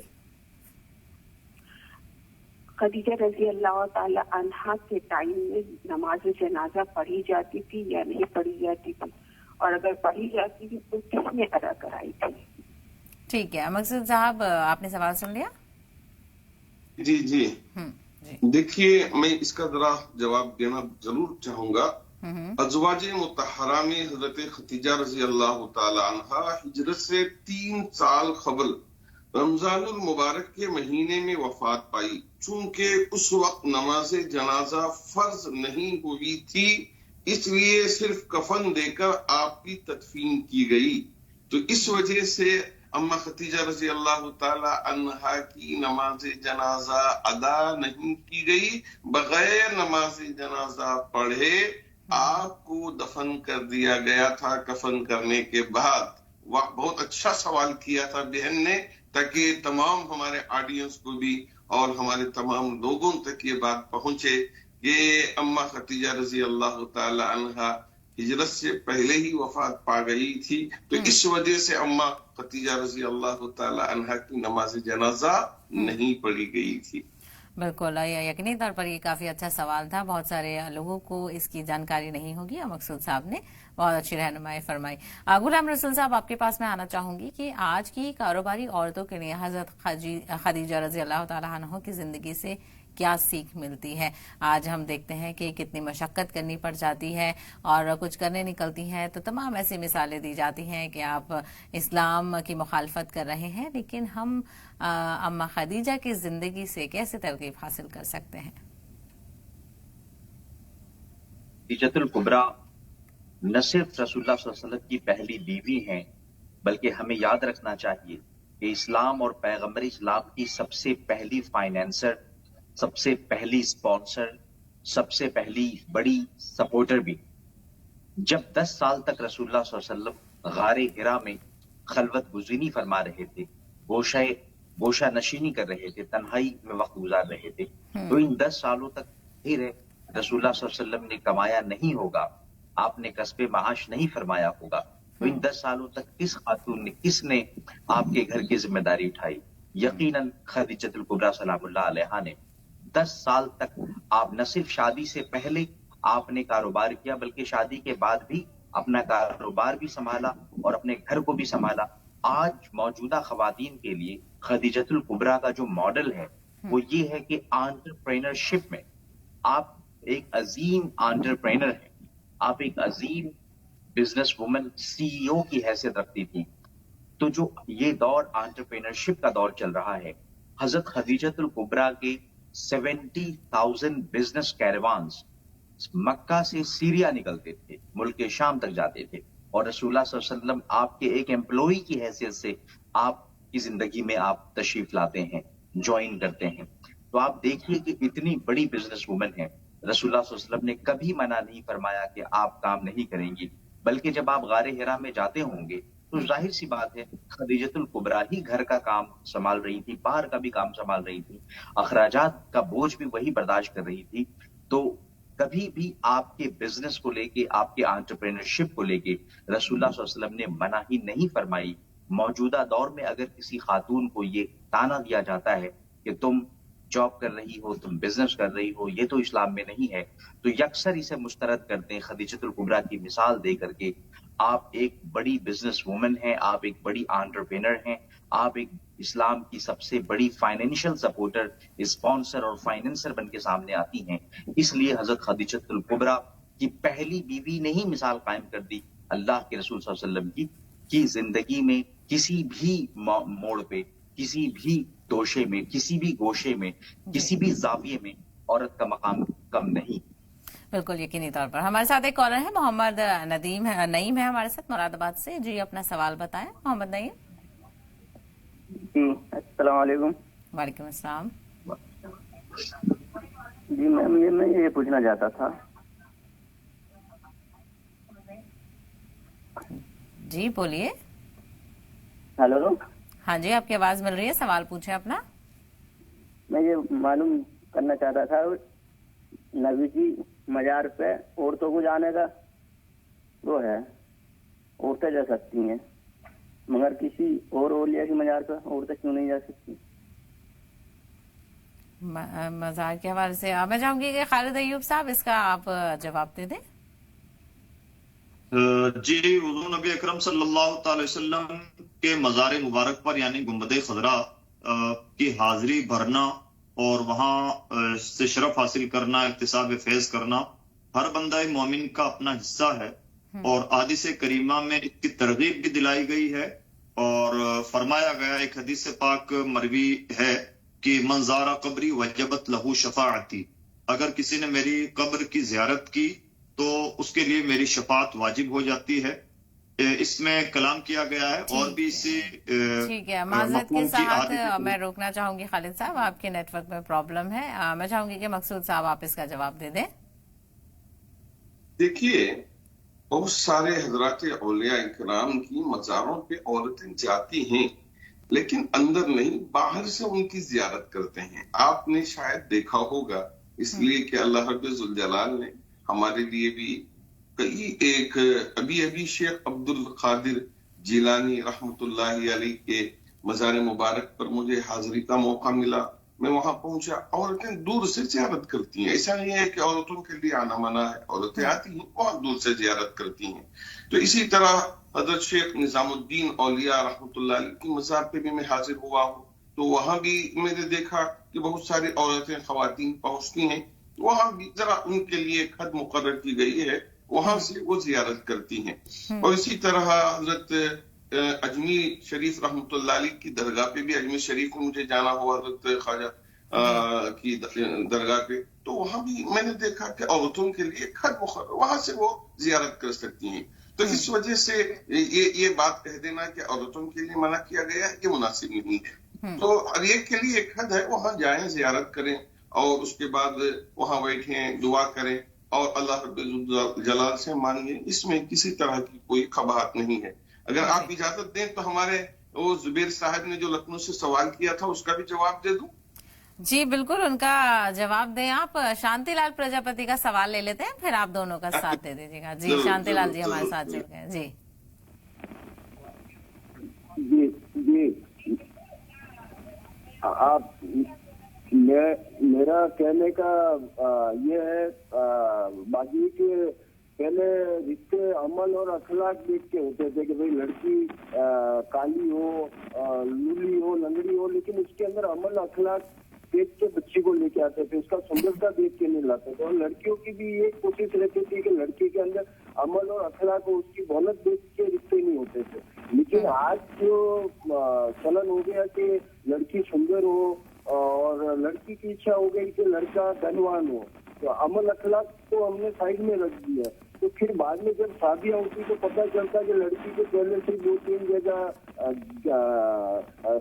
खदीजा रज़ी अल्लाह तआला अन्हा के टाइम में नमाज जनाजा पढ़ी जाती थी या नहीं पढ़ी जाती थी, और अगर पढ़ी जाती थी तो किसने अदा कराई थी? ठीक है, मकसूद साहब आपने सवाल सुन लिया? जी जी, देखिए मैं इसका जरा जवाब देना जरूर चाहूंगा। अज़वाजे मुतहरा में हजरत खदीजा रज़ी अल्लाह तआला अन्हा हिजरत से 3 साल कबल रमजानुल मुबारक के महीने में वफात पाई। चूंकि उस वक्त नमाज जनाजा फर्ज नहीं हुई थी, इसलिए सिर्फ कफन देकर आपकी तदफीन की गई। तो इस वजह से अम्मा खदीजा रज़ी अल्लाह तआला अन्हा की नमाज जनाजा अदा नहीं की गई, बगैर नमाज जनाजा पढ़े आपको दफन कर दिया गया था कफन करने के बाद। वह बहुत अच्छा सवाल किया था बहन ने, ताकि तमाम हमारे ऑडियंस को भी और हमारे तमाम लोगों तक ये बात पहुंचे कि अम्मा खदीजा रज़ी अल्लाह तआला अन्हा हिजरत से पहले ही वफात पा गई थी, तो इस वजह से अम्मा खदीजा रज़ी अल्लाह तआला अन्हा की नमाज जनाजा नहीं पढ़ी गई थी। बिल्कुल, यकीनी तौर पर ये काफी अच्छा सवाल था, बहुत सारे लोगों को इसकी जानकारी नहीं होगी। मकसूद साहब ने बहुत अच्छी रहनुमाई फरमाई। गुलाम रसूल साहब, आपके पास मैं आना चाहूंगी कि आज की कारोबारी औरतों के लिए हजरत खदीजा रज़ी अल्लाह तआला अन्हा की जिंदगी से क्या सीख मिलती है। आज हम देखते हैं कि कितनी मशक्कत करनी पड़ जाती है और कुछ करने निकलती हैं तो तमाम ऐसी मिसालें दी जाती हैं कि आप इस्लाम की मुखालफत कर रहे हैं, लेकिन हम अम्मा खदीजा की जिंदगी से कैसे तरकीब हासिल कर सकते हैं? खदीजतुल कुबरा न सिर्फ रसूलुल्लाह सल्लल्लाहु अलैहि वसल्लम की पहली बीवी हैं, बल्कि हमें याद रखना चाहिए कि इस्लाम और पैगंबर इस्लाम की सबसे पहली फाइनेंसर, सबसे पहली स्पॉन्सर, सबसे पहली बड़ी सपोर्टर भी। जब 10 साल तक रसूलुल्लाह सल्लल्लाहु अलैहि वसल्लम गारे हिरा में खलवत गुज़ीनी फरमा रहे थे, गोशा नशीनी कर रहे थे, तन्हाई में वक्त गुजार रहे थे, तो इन 10 सालों तक रसूलुल्लाह सल्लल्लाहु अलैहि वसल्लम ने कमाया नहीं होगा, आपने कस्बे माश नहीं फरमाया होगा, तो इन 10 सालों तक किस खातून ने, किसने आपके घर की जिम्मेदारी उठाई? यकीनन खदीजतुल कुबरा सलामुल्लाह अलैहा ने। 10 साल तक आप न सिर्फ शादी से पहले आपने कारोबार किया बल्कि शादी के बाद भी अपना कारोबार भी संभाला और अपने घर को भी संभाला। आज मौजूदा खवातीन के लिए खदीजतुल कुबरा का जो मॉडल है वो ये है कि एंटरप्रेन्योरशिप में आप एक अजीम एंटरप्रेन्योर हैं, आप एक अजीम बिजनेस वुमन CEO की हैसियत रखती थी। तो जो ये दौर एंटरप्रेन्योरशिप का दौर चल रहा है, हजरत खदीजतुल कुबरा के 70,000 बिजनेस कैरवान्स मक्का से सीरिया निकलते थे, मुल्क शाम तक जाते थे, और रसूलुल्लाह सल्लल्लाहु अलैहि वसल्लम आपके एक एम्प्लॉई की हैसियत से आपकी जिंदगी में आप तशरीफ लाते हैं, ज्वाइन करते हैं। तो आप देखिए कि इतनी बड़ी बिजनेस वुमन है, रसूलुल्लाह सल्लल्लाहु अलैहि वसल्लम ने कभी मना नहीं फरमाया कि आप काम नहीं करेंगी, बल्कि जब आप गारे हिरा में जाते होंगे तो जाहिर सी बात है खदीजतुल कुबरा ही घर का काम संभाल रही थी, बाहर का भी काम संभाल रही थी, अखराजात का बोझ भी वही बर्दाश्त कर रही थी। तो कभी भी आपके बिजनेस को लेके, आपके एंटरप्रेन्योरशिप को लेके रसूलुल्लाह सल्लल्लाहु अलैहि वसल्लम ने मना ही नहीं फरमाई। मौजूदा दौर में अगर किसी खातून को ये ताना दिया जाता है कि तुम जॉब कर रही हो, तुम बिजनेस कर रही हो, ये तो इस्लाम में नहीं है, तो यकसर इसे मुस्तरद करते हैं खदीजतुल कुबरा की मिसाल दे करके। आप एक बड़ी बिजनेस वुमन हैं, आप एक बड़ी एंटरप्रेन्योर हैं, आप एक इस्लाम की सबसे बड़ी फाइनेंशियल सपोर्टर, स्पॉन्सर और फाइनेंसर बन के सामने आती हैं। इसलिए हजरत खदीजतुल कुबरा की पहली बीवी ने ही मिसाल कायम कर दी अल्लाह के रसूल सल्लल्लाहु अलैहि वसल्लम की जिंदगी में किसी भी मोड़ पे, किसी भी दोशे में, किसी भी गोशे में, किसी भी जाविये में औरत का मकाम कम नहीं। बिल्कुल यकीनी तौर पर। हमारे साथ एक कॉलर है, मोहम्मद नईम है हमारे साथ मुरादाबाद से। जी अपना सवाल बताएं मोहम्मद नईम। जी अस्सलाम वालेकुम। वालेकुम अस्सलाम। जी मैम मैं ये पूछना चाहता था। जी बोलिए। हेलो। हाँ जी आपकी आवाज मिल रही है, सवाल पूछे अपना। मैं ये मालूम करना चाहता था नबी की मजार पे औरतों को जाने का वो है, औरतें जा सकती हैं, मगर किसी और औलिया की मजार पे औरतें क्यों नहीं जा सकती? मजार के हवाले से मैं चाहूंगी कि खालिद अय्यूब साहब इसका आप जवाब दे दें। जी हुज़ूर नबी अकरम सल्लल्लाहु अलैहि वसल्लम के मज़ार मुबारक पर यानी गुंबद खजरा की हाजिरी भरना और वहां से शरफ हासिल करना, इक्तिसाब फैज करना हर बंदा मोमिन का अपना हिस्सा है। और हदीस करीमा में इसकी तरगीब भी दिलाई गई है और फरमाया गया, एक हदीस पाक मरवी है कि मंजारा कब्री वजबत लहू शफाअती, अगर किसी ने मेरी कब्र की जियारत की तो उसके लिए मेरी शफात वाजिब हो जाती है। इसमें कलाम किया गया है और भी इसी ठीक है। माजरत के साथ मैं रोकना चाहूंगी खालिद साहब, आपके नेटवर्क में प्रॉब्लम है। मैं चाहूंगी कि मकसूद साहब आप इसका जवाब दे दें। देखिए बहुत सारे हजरात औलिया इकराम की मज़ारों पे औरतें जाती हैं, लेकिन अंदर नहीं, बाहर से उनकी जियारत करते हैं। आपने शायद देखा होगा, इसलिए कि अल्लाह रब्बुल जुल जलाल ने हमारे लिए भी एक अभी शेख अब्दुल कादिर जिलानी रहमतुल्लाहि अलैह के मज़ार मुबारक पर मुझे हाजिरी का मौका मिला। मैं वहां पहुंचा, औरतें दूर से जियारत करती हैं। ऐसा नहीं है कि औरतों के लिए आना मना है, औरतें आती हैं, बहुत दूर से जियारत करती हैं। तो इसी तरह हजरत शेख निजामुद्दीन औलिया रहमतुल्लाह अलैह की मज़ार पे भी मैं हाजिर हुआ हूँ, तो वहां भी मैंने देखा कि बहुत सारी औरतें खवातीन पहुंचती हैं, वहां भी जरा उनके लिए खद मुकर्रर की गई है, वहां से वो जियारत करती हैं। और इसी तरह हजरत अजमेर शरीफ रहमतुल्लाह अलैह की दरगाह पे भी, अजमेर शरीफ में मुझे जाना हुआ हजरत ख्वाजा की दरगाह पे, तो वहां भी मैंने देखा कि औरतों के लिए खद मुकर्रर, वहां से वो जियारत कर सकती हैं। तो इस वजह से ये बात कह देना कि औरतों के लिए मना किया गया है, ये मुनासिब नहीं है। तो हर एक के लिए एक हद है, वहां जाएं, जियारत करें और उसके बाद वहां बैठें, दुआ करें और अल्लाह रब्बुल जलाल से मांगे। इसमें किसी तरह की कोई खबात नहीं है। अगर आप इजाजत दें तो हमारे वो जुबैर साहब ने जो लखनऊ से सवाल किया था उसका भी जवाब दे दूं। जी बिल्कुल, उनका जवाब दें आप। शांतिलाल प्रजापति का सवाल ले लेते हैं, फिर आप दोनों का साथ दे दीजिएगा। जी शांतिलाल जी हमारे साथ जुड़ गए। जी जी आप میرا کہنے کا یہ ہے باجی کہ پہلے رشتے عمل اور اخلاق دیکھ کے ہوتے تھے کہ بھئی لڑکی کالی ہو، لولی ہو، لنگڑی ہو، لیکن اس کے اندر عمل اخلاق دیکھ کے بچی کو لے کے آتے تھے، اس کا سندرتا دیکھ کے نہیں لاتے تھے. اور لڑکیوں کی بھی یہ کوشش رہتی تھی کہ لڑکی کے اندر عمل اور اخلاق ہو، اس کی دولت دیکھ کے رشتے نہیں ہوتے تھے. لیکن آج جو چلن ہو گیا کہ لڑکی سندر ہو اور لڑکی کی اچھا ہو گئی کہ لڑکا دھنوان ہو، تو عمل اخلاق کو ہم نے سائڈ میں رکھ دیا. تو پھر بعد میں جب شادیاں ہوتی تو پتہ چلتا کہ لڑکی کے پہلے سے 2-3 جگہ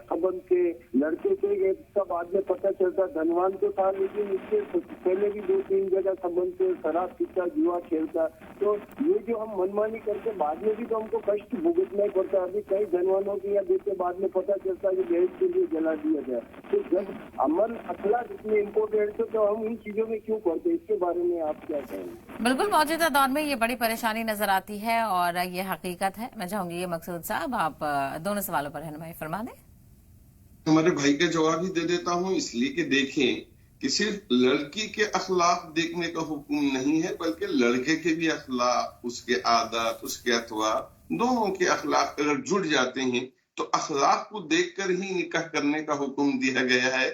سبند تھے، لڑکے کے ایک کا بعد میں پتہ چلتا دھنوان تو تھا لیکن اس کے پہلے بھی 2-3 جگہ سبند تھے، شراب پیتا، جوا کھیلتا. تو یہ جو ہم منمانی کرتے بعد میں بھی تو ہم کو کشٹ بھگتنا ہی پڑتا. ابھی کئی دھنوانوں کی یا دیکھتے بعد میں پتہ چلتا کہ دہیج کے لیے جلا دیا گیا. تو جب عمل اخلاق اتنے امپورٹینٹ تھے تو ہم ان چیزوں میں کیوں کرتے؟ اس کے بارے میں آپ کیا کہیں گے؟ بالکل، موجودہ دور میں یہ بڑی پریشانی نظر آتی ہے اور یہ حقیقت ہے. میں چاہوں گی یہ مقصود صاحب آپ دونوں سوالوں پر رہنمائی فرما دیں. ہمارے بھائی کا جواب ہی دے دیتا ہوں، اس لیے کہ دیکھیں کہ صرف لڑکی کے اخلاق دیکھنے کا حکم نہیں ہے بلکہ لڑکے کے بھی اخلاق، اس کے عادات، اس کے اطوار، دونوں کے اخلاق اگر جڑ جاتے ہیں تو اخلاق کو دیکھ کر ہی نکاح کرنے کا حکم دیا گیا ہے.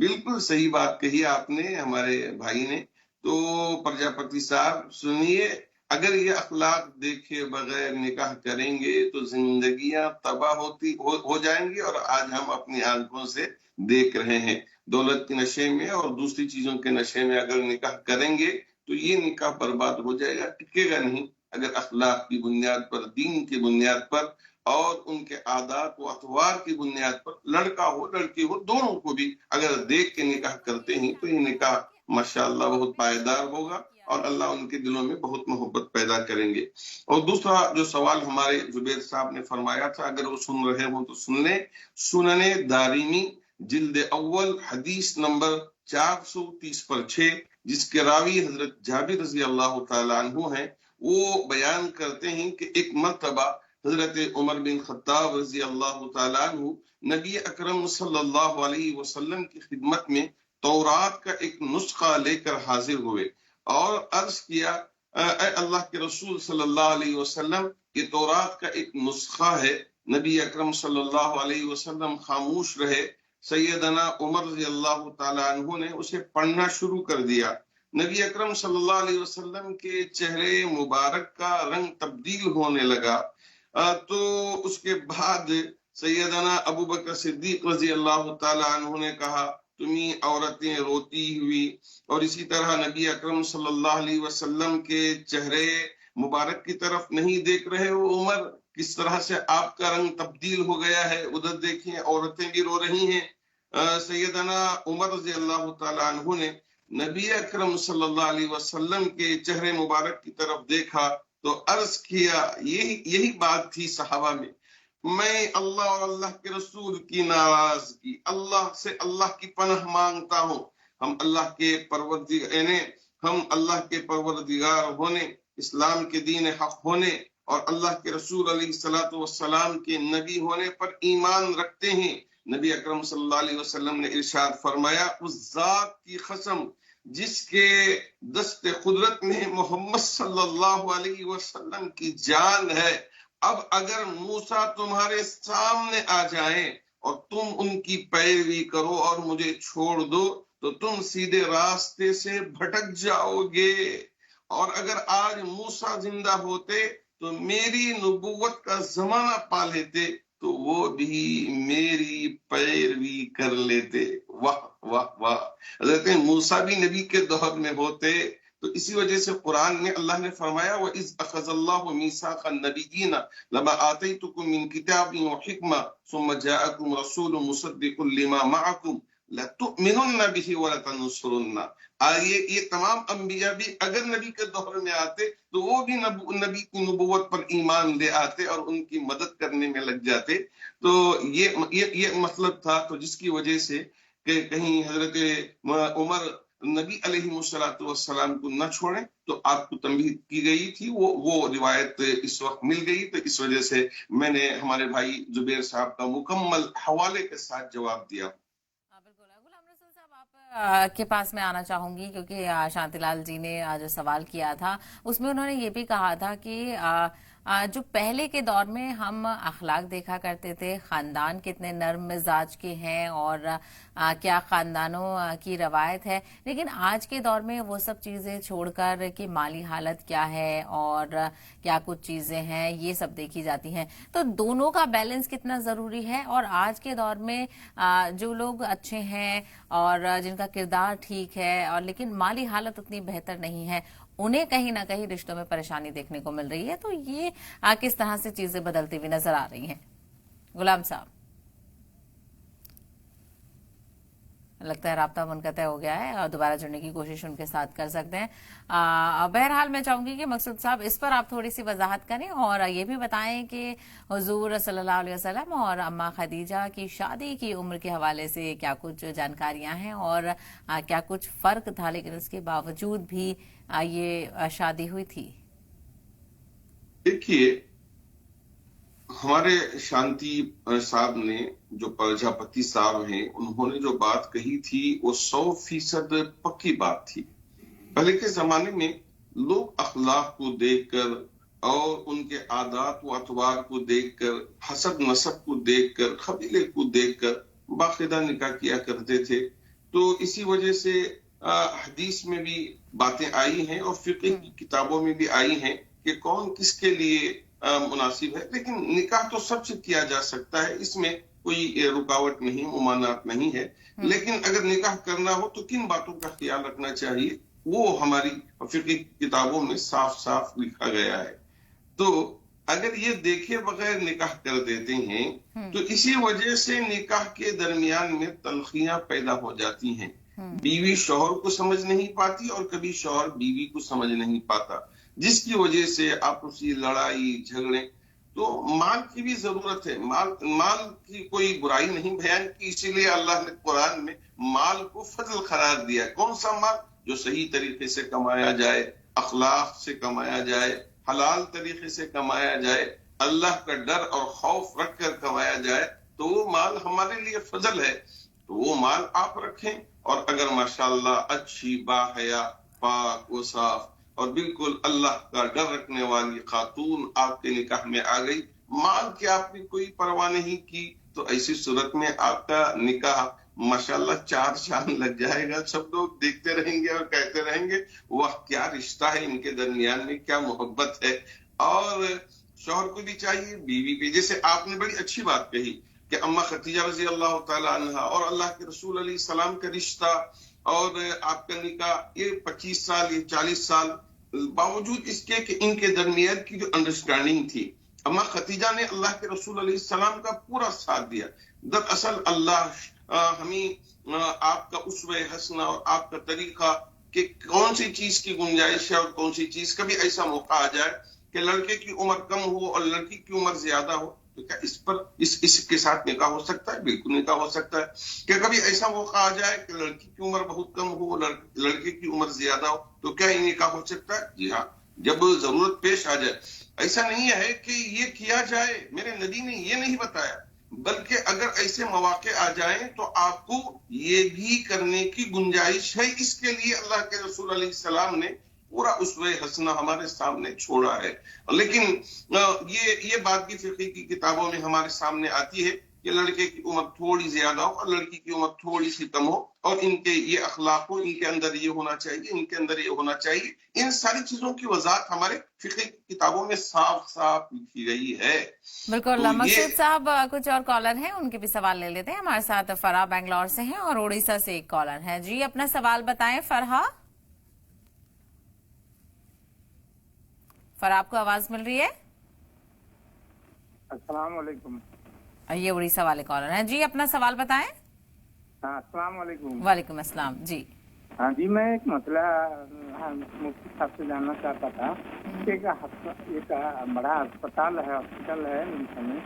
بالکل صحیح بات کہی آپ نے، ہمارے بھائی نے. تو پرجاپتی صاحب سنیے، اگر یہ اخلاق دیکھے بغیر نکاح کریں گے تو زندگیاں تباہ ہو جائیں گی. اور آج ہم اپنی آنکھوں سے دیکھ رہے ہیں، دولت کے نشے میں اور دوسری چیزوں کے نشے میں اگر نکاح کریں گے تو یہ نکاح برباد ہو جائے گا، ٹکے گا نہیں. اگر اخلاق کی بنیاد پر، دین کی بنیاد پر اور ان کے عادات و اطوار کی بنیاد پر لڑکا ہو لڑکی ہو دونوں کو بھی اگر دیکھ کے نکاح کرتے ہیں تو یہ نکاح ماشاءاللہ بہت پائیدار ہوگا اور اللہ ان کے دلوں میں بہت محبت پیدا کریں گے. اور دوسرا جو سوال ہمارے زبیر صاحب نے فرمایا تھا، اگر وہ سن رہے ہوں تو سن لیں. سنن دارمی جلد اول حدیث نمبر 430/6 جس کے راوی حضرت جابر رضی اللہ تعالیٰ عنہ ہیں، وہ بیان کرتے ہیں کہ ایک مرتبہ حضرت عمر بن خطاب رضی اللہ تعالیٰ عنہ نبی اکرم صلی اللہ علیہ وسلم کی خدمت میں تورات کا ایک نسخہ لے کر حاضر ہوئے اور عرض کیا، اے اللہ کے رسول صلی اللہ علیہ وسلم، یہ تورات کا ایک نسخہ ہے. نبی اکرم صلی اللہ علیہ وسلم خاموش رہے. سیدنا عمر رضی اللہ تعالیٰ عنہ نے اسے پڑھنا شروع کر دیا. نبی اکرم صلی اللہ علیہ وسلم کے چہرے مبارک کا رنگ تبدیل ہونے لگا. تو اس کے بعد سیدنا ابو بکر صدیق رضی اللہ تعالیٰ عنہ نے کہا، تمہیں عورتیں روتی ہوئی اور اسی طرح نبی اکرم صلی اللہ علیہ وسلم کے چہرے مبارک کی طرف نہیں دیکھ رہے ہو عمر؟ کس طرح سے آپ کا رنگ تبدیل ہو گیا ہے، ادھر دیکھیں عورتیں بھی رو رہی ہیں. سیدنا عمر رضی اللہ تعالیٰ عنہ نے نبی اکرم صلی اللہ علیہ وسلم کے چہرے مبارک کی طرف دیکھا تو عرض کیا، یہی بات تھی صحابہ میں اللہ اور اللہ کے رسول کی ناراضگی، اللہ سے اللہ کی پناہ مانگتا ہوں. ہم اللہ کے پروردگار ہونے، اسلام کے دین حق ہونے اور اللہ کے رسول علیہ الصلوۃ والسلام کے نبی ہونے پر ایمان رکھتے ہیں. نبی اکرم صلی اللہ علیہ وسلم نے ارشاد فرمایا، اس ذات کی قسم جس کے دست قدرت میں محمد صلی اللہ علیہ وسلم کی جان ہے، اب اگر موسیٰ تمہارے سامنے آ جائیں اور تم ان کی پیروی کرو اور مجھے چھوڑ دو تو تم سیدھے راستے سے بھٹک جاؤ گے. اور اگر آج موسیٰ زندہ ہوتے تو میری نبوت کا زمانہ پا لیتے تو وہ بھی میری پیروی کر لیتے. واہ واہ واہ، حضرت موسیٰ بھی نبی کے دور میں ہوتے. تو اسی وجہ سے قرآن میں اللہ نے فرمایا، وَإِذْ أَخَذَ اللَّهُ مِيثَاقَ النَّبِيِّينَ لَمَا آتَيْتُكُم مِّن كِتَابٍ وَحِكْمَةٍ ثُمَّ جَاءَكُمْ رَسُولٌ مُصَدِّقٌ لِّمَا مَعَكُمْ لَتُؤْمِنُنَّ بِهِ وَلَتَنصُرُنَّ. یہ تمام انبیاء بھی اگر نبی کے دور میں آتے تو وہ بھی نبی کی نبوت پر ایمان لے آتے اور ان کی مدد کرنے میں لگ جاتے. تو یہ مطلب تھا، تو جس کی وجہ سے کہ کہیں حضرت عمر نبی علیہ السلام کو نہ چھوڑیں تو آپ کو تنبیہ کی گئی تھی، وہ روایت اس وقت مل گئی. تو اس وجہ سے میں نے ہمارے بھائی زبیر صاحب کا مکمل حوالے کے ساتھ جواب دیا. بالکل. غلام رسول صاحب، آپ के पास मैं आना चाहूंगी, क्योंकि शांतिलाल जी ने जो सवाल किया था उसमें उन्होंने ये भी कहा था कि जो पहले के दौर में हम अखलाक देखा करते थे, खानदान कितने नर्म मिजाज के हैं और क्या खानदानों की रवायत है, लेकिन आज के दौर में वो सब चीजें छोड़कर कि माली हालत क्या है और क्या कुछ चीजें हैं, ये सब देखी जाती हैं। तो दोनों का बैलेंस कितना जरूरी है, और आज के दौर में जो लोग अच्छे हैं और जिनका किरदार ठीक है और लेकिन माली हालत उतनी बेहतर नहीं है, उन्हें कहीं ना कहीं रिश्तों में परेशानी देखने को मिल रही है। तो ये किस तरह से चीजें बदलती हुई नजर आ रही हैं? गुलाम साहब, लगता है राब्ता मुनक़ते हो गया है और दोबारा जुड़ने की कोशिश उनके साथ कर सकते हैं। बहरहाल मैं चाहूंगी कि मकसूद साहब इस पर आप थोड़ी सी वजाहत करें और ये भी बताएं कि हुजूर सल्लल्लाहु अलैहि वसल्लम और अम्मा खदीजा की शादी की उम्र के हवाले से क्या कुछ जानकारियां हैं और क्या कुछ फर्क था, लेकिन उसके बावजूद भी ये शादी हुई थी। देखिए, हमारे शांति साहब ने, जो प्रजापति साहब हैं, उन्होंने जो बात कही थी वो 100% पक्की बात थी। पहले के जमाने में लोग अखलाक को देखकर और उनके आदात व अतवार को देखकर, हसब नसब को देखकर, कबीले को देखकर बाकायदा निकाह किया करते थे। तो इसी वजह से हदीस में भी बातें आई हैं और फिक़ह की किताबों में भी आई हैं कि कौन किसके लिए मुनासिब है। लेकिन निकाह तो सबसे किया जा सकता है, इसमें कोई रुकावट नहीं, मुमानात नहीं है। लेकिन अगर निकाह करना हो तो किन बातों का ख्याल रखना चाहिए, वो हमारी फिक़ह किताबों में साफ साफ लिखा गया है। तो अगर ये देखे बगैर निकाह कर देते हैं तो इसी वजह से निकाह के दरमियान में तलखियां पैदा हो जाती हैं। बीवी शौहर को समझ नहीं पाती और कभी शौहर बीवी को समझ नहीं पाता, जिसकी वजह से आपसी लड़ाई झगड़े। तो माल की भी जरूरत है, माल की कोई बुराई नहीं बयान की, इसीलिए अल्लाह ने कुरान में माल को फजल करार दिया। कौन सा माल? जो सही तरीके से कमाया जाए, अखलाक से कमाया जाए, हलाल तरीके से कमाया जाए, अल्लाह का डर और खौफ रखकर कमाया जाए, तो वो माल हमारे लिए फजल है। तो वो माल आप रखें, और अगर माशाअल्लाह अच्छी बाहया, पाक व साफ और बिल्कुल अल्लाह का डर रखने वाली खातून आपके निकाह में आ गई, माल की आपने कोई परवाह नहीं की, तो ऐसी सूरत में आपका निकाह माशाअल्लाह 4 चांद लग जाएगा। सब लोग देखते रहेंगे और कहते रहेंगे वाह क्या रिश्ता है इनके दरमियान में, क्या मोहब्बत है। और शौहर को भी चाहिए, बीवी भी। जैसे आपने बड़ी अच्छी बात कही कि अम्मा खदीजा रजी अल्लाह तआला अन्हा और अल्लाह के रसूल अलैहि सलाम का रिश्ता और आपका निकाह, ये 25 साल, ये 40 साल, बावजूद इसके कि इनके दरमियान की जो अंडरस्टैंडिंग थी, अम्मा खदीजा ने अल्लाह के रसूल अलैहि सलाम का पूरा साथ दिया। दरअसल अल्लाह हमें आपका उसवे हसना और आपका तरीका कि कौन सी चीज की गुंजाइश है और कौन सी चीज, कभी ऐसा मौका आ जाए कि लड़के की उम्र कम हो और लड़की की उम्र ज्यादा हो, तो क्या इस पर इसके साथ निकाह हो सकता है? बिल्कुल निकाह हो सकता है। क्या कभी ऐसा मौका आ जाए कि लड़की की उम्र बहुत कम हो, लड़के की उम्र ज्यादा हो, तो क्या ये निकाह हो सकता है? जी हाँ, जब जरूरत पेश आ जाए। ऐसा नहीं है कि ये किया जाए, मेरे नबी ने ये नहीं बताया, बल्कि अगर ऐसे मौके आ जाएं तो आपको ये भी करने की गुंजाइश है। इसके लिए अल्लाह के रसूल अलैहि सलाम ने पूरा उसवे हसना हमारे सामने छोड़ा है। लेकिन ये बात भी फिक़ह की किताबों में हमारे सामने आती है कि लड़के की उम्र थोड़ी ज्यादा हो और लड़की की उम्र थोड़ी सी कम हो, और इनके ये अखलाक हो, इनके अंदर ये होना चाहिए, इनके अंदर ये होना चाहिए। इन सारी चीजों की वजाहत हमारे फिक़ह की किताबों में साफ साफ लिखी गई है। बिल्कुल। तो मकसूद साहब, कुछ और कॉलर हैं, उनके भी सवाल ले लेते हैं। हमारे साथ फरहा बेंगलोर से हैं और उड़ीसा से एक कॉलर है। जी, अपना सवाल बताएं फरहा। फरहा, आपको आवाज मिल रही है? अस्सलाम वालेकुम। ये उड़ीसा वाले कॉलर हैं। जी, अपना सवाल बताएं। हाँ, अस्सलाम वालेकुम। वालेकुम अस्सलाम। जी हाँ जी, मैं एक मसला मुफ्ती साहब से जानना चाहता था कि एक बड़ा अस्पताल है, हॉस्पिटल है मिल्क में,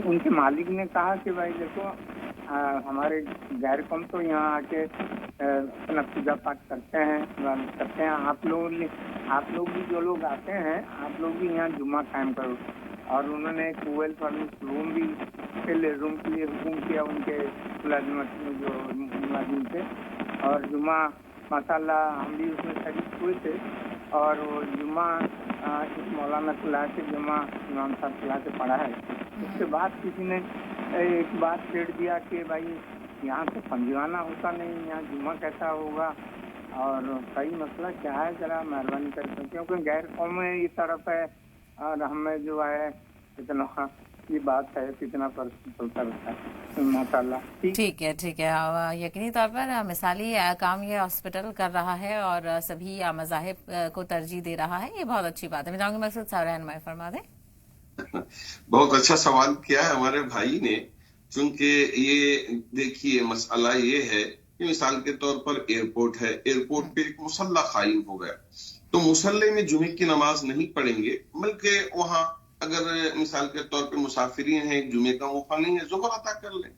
उनके मालिक ने कहा कि भाई देखो हमारे गैर कौम तो यहाँ आके अपना पूजा पाठ करते हैं, आप लोग भी जो लोग आते हैं, आप लोग भी यहाँ जुम्मा कायम करो। और उन्होंने एक वेल फर्निश्ड रूम के लिए हुक्म किया उनके मुलाजिम से। और जुम्मा माशाल्लाह हम भी उसमें शरीक हुए थे। और वो जुम्मा इस मौलाना खिला के जुम्मा इमाम साहब खिला के पढ़ा है। उसके बाद किसी ने एक बात छेड़ दिया कि भाई यहाँ तो पंजवाना होता नहीं, यहाँ जुम्मा कैसा होगा, और सही मसला क्या है जरा मेहरबानी करके, क्योंकि गैर कौम में ये तरफ है और हमें जो है इतना ये बात है कितना पर चलता रहता है माशाल्लाह। ठीक है यकीनी तौर पर मिसाली काम ये हॉस्पिटल कर रहा है और सभी मज़ाहिब को तरजीह दे रहा है, ये बहुत अच्छी बात है। मैं चाहूंगी मकसूद साहब रहनुमाई फरमा दें। बहुत अच्छा सवाल किया है हमारे भाई ने, क्योंकि ये देखिए मसला ये है कि मिसाल के तौर पर एयरपोर्ट है, एयरपोर्ट पे एक मुसल्ला कायम हो गया, तो मुसल्ले में जुमे की नमाज नहीं पढ़ेंगे, बल्कि वहां अगर मिसाल के तौर पे मुसाफिरीन हैं, जुमे का मौका नहीं है, जोहर अदा कर लें,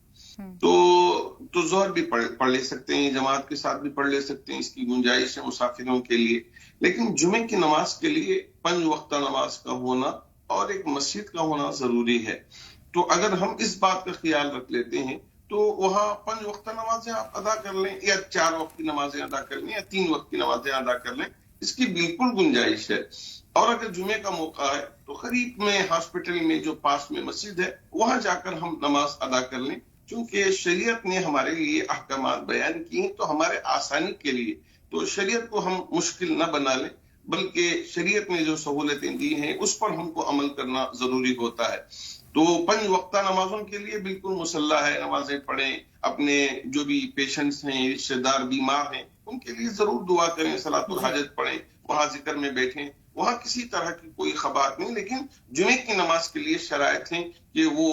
तो जोहर भी पढ़ ले सकते हैं, जमात के साथ भी पढ़ ले सकते हैं, इसकी गुंजाइश है मुसाफिरों के लिए। लेकिन जुमे की नमाज के लिए 5 वक्त नमाज का होना और एक मस्जिद का होना जरूरी है। तो अगर हम इस बात का ख्याल रख लेते हैं तो वहां 5 वक्त नमाजें आप अदा कर लें, या 4 वक्त की नमाजें अदा कर लें, या 3 वक्त की नमाजें अदा कर लें, इसकी बिल्कुल गुंजाइश है। और अगर जुमे का मौका है तो करीब में हॉस्पिटल में जो पास में मस्जिद है वहां जाकर हम नमाज अदा कर लें, क्योंकि शरीयत ने हमारे लिए अहकामात बयान किए हैं तो हमारे आसानी के लिए, तो शरीयत को हम मुश्किल न बना लें, बल्कि शरीयत ने जो सहूलतें दी हैं उस पर हमको अमल करना जरूरी होता है। तो 5 वक्ता नमाजों के लिए बिल्कुल मुसल्ला है, नमाजें पढ़ें, अपने जो भी पेशेंट्स हैं, रिश्तेदार बीमार हैं, उनके लिए जरूर दुआ करें, सलातुल हाजत पढ़ें, वहां जिक्र में बैठें, वहां किसी तरह की कोई खबात नहीं। लेकिन जुमे की नमाज के लिए शराइत है कि वो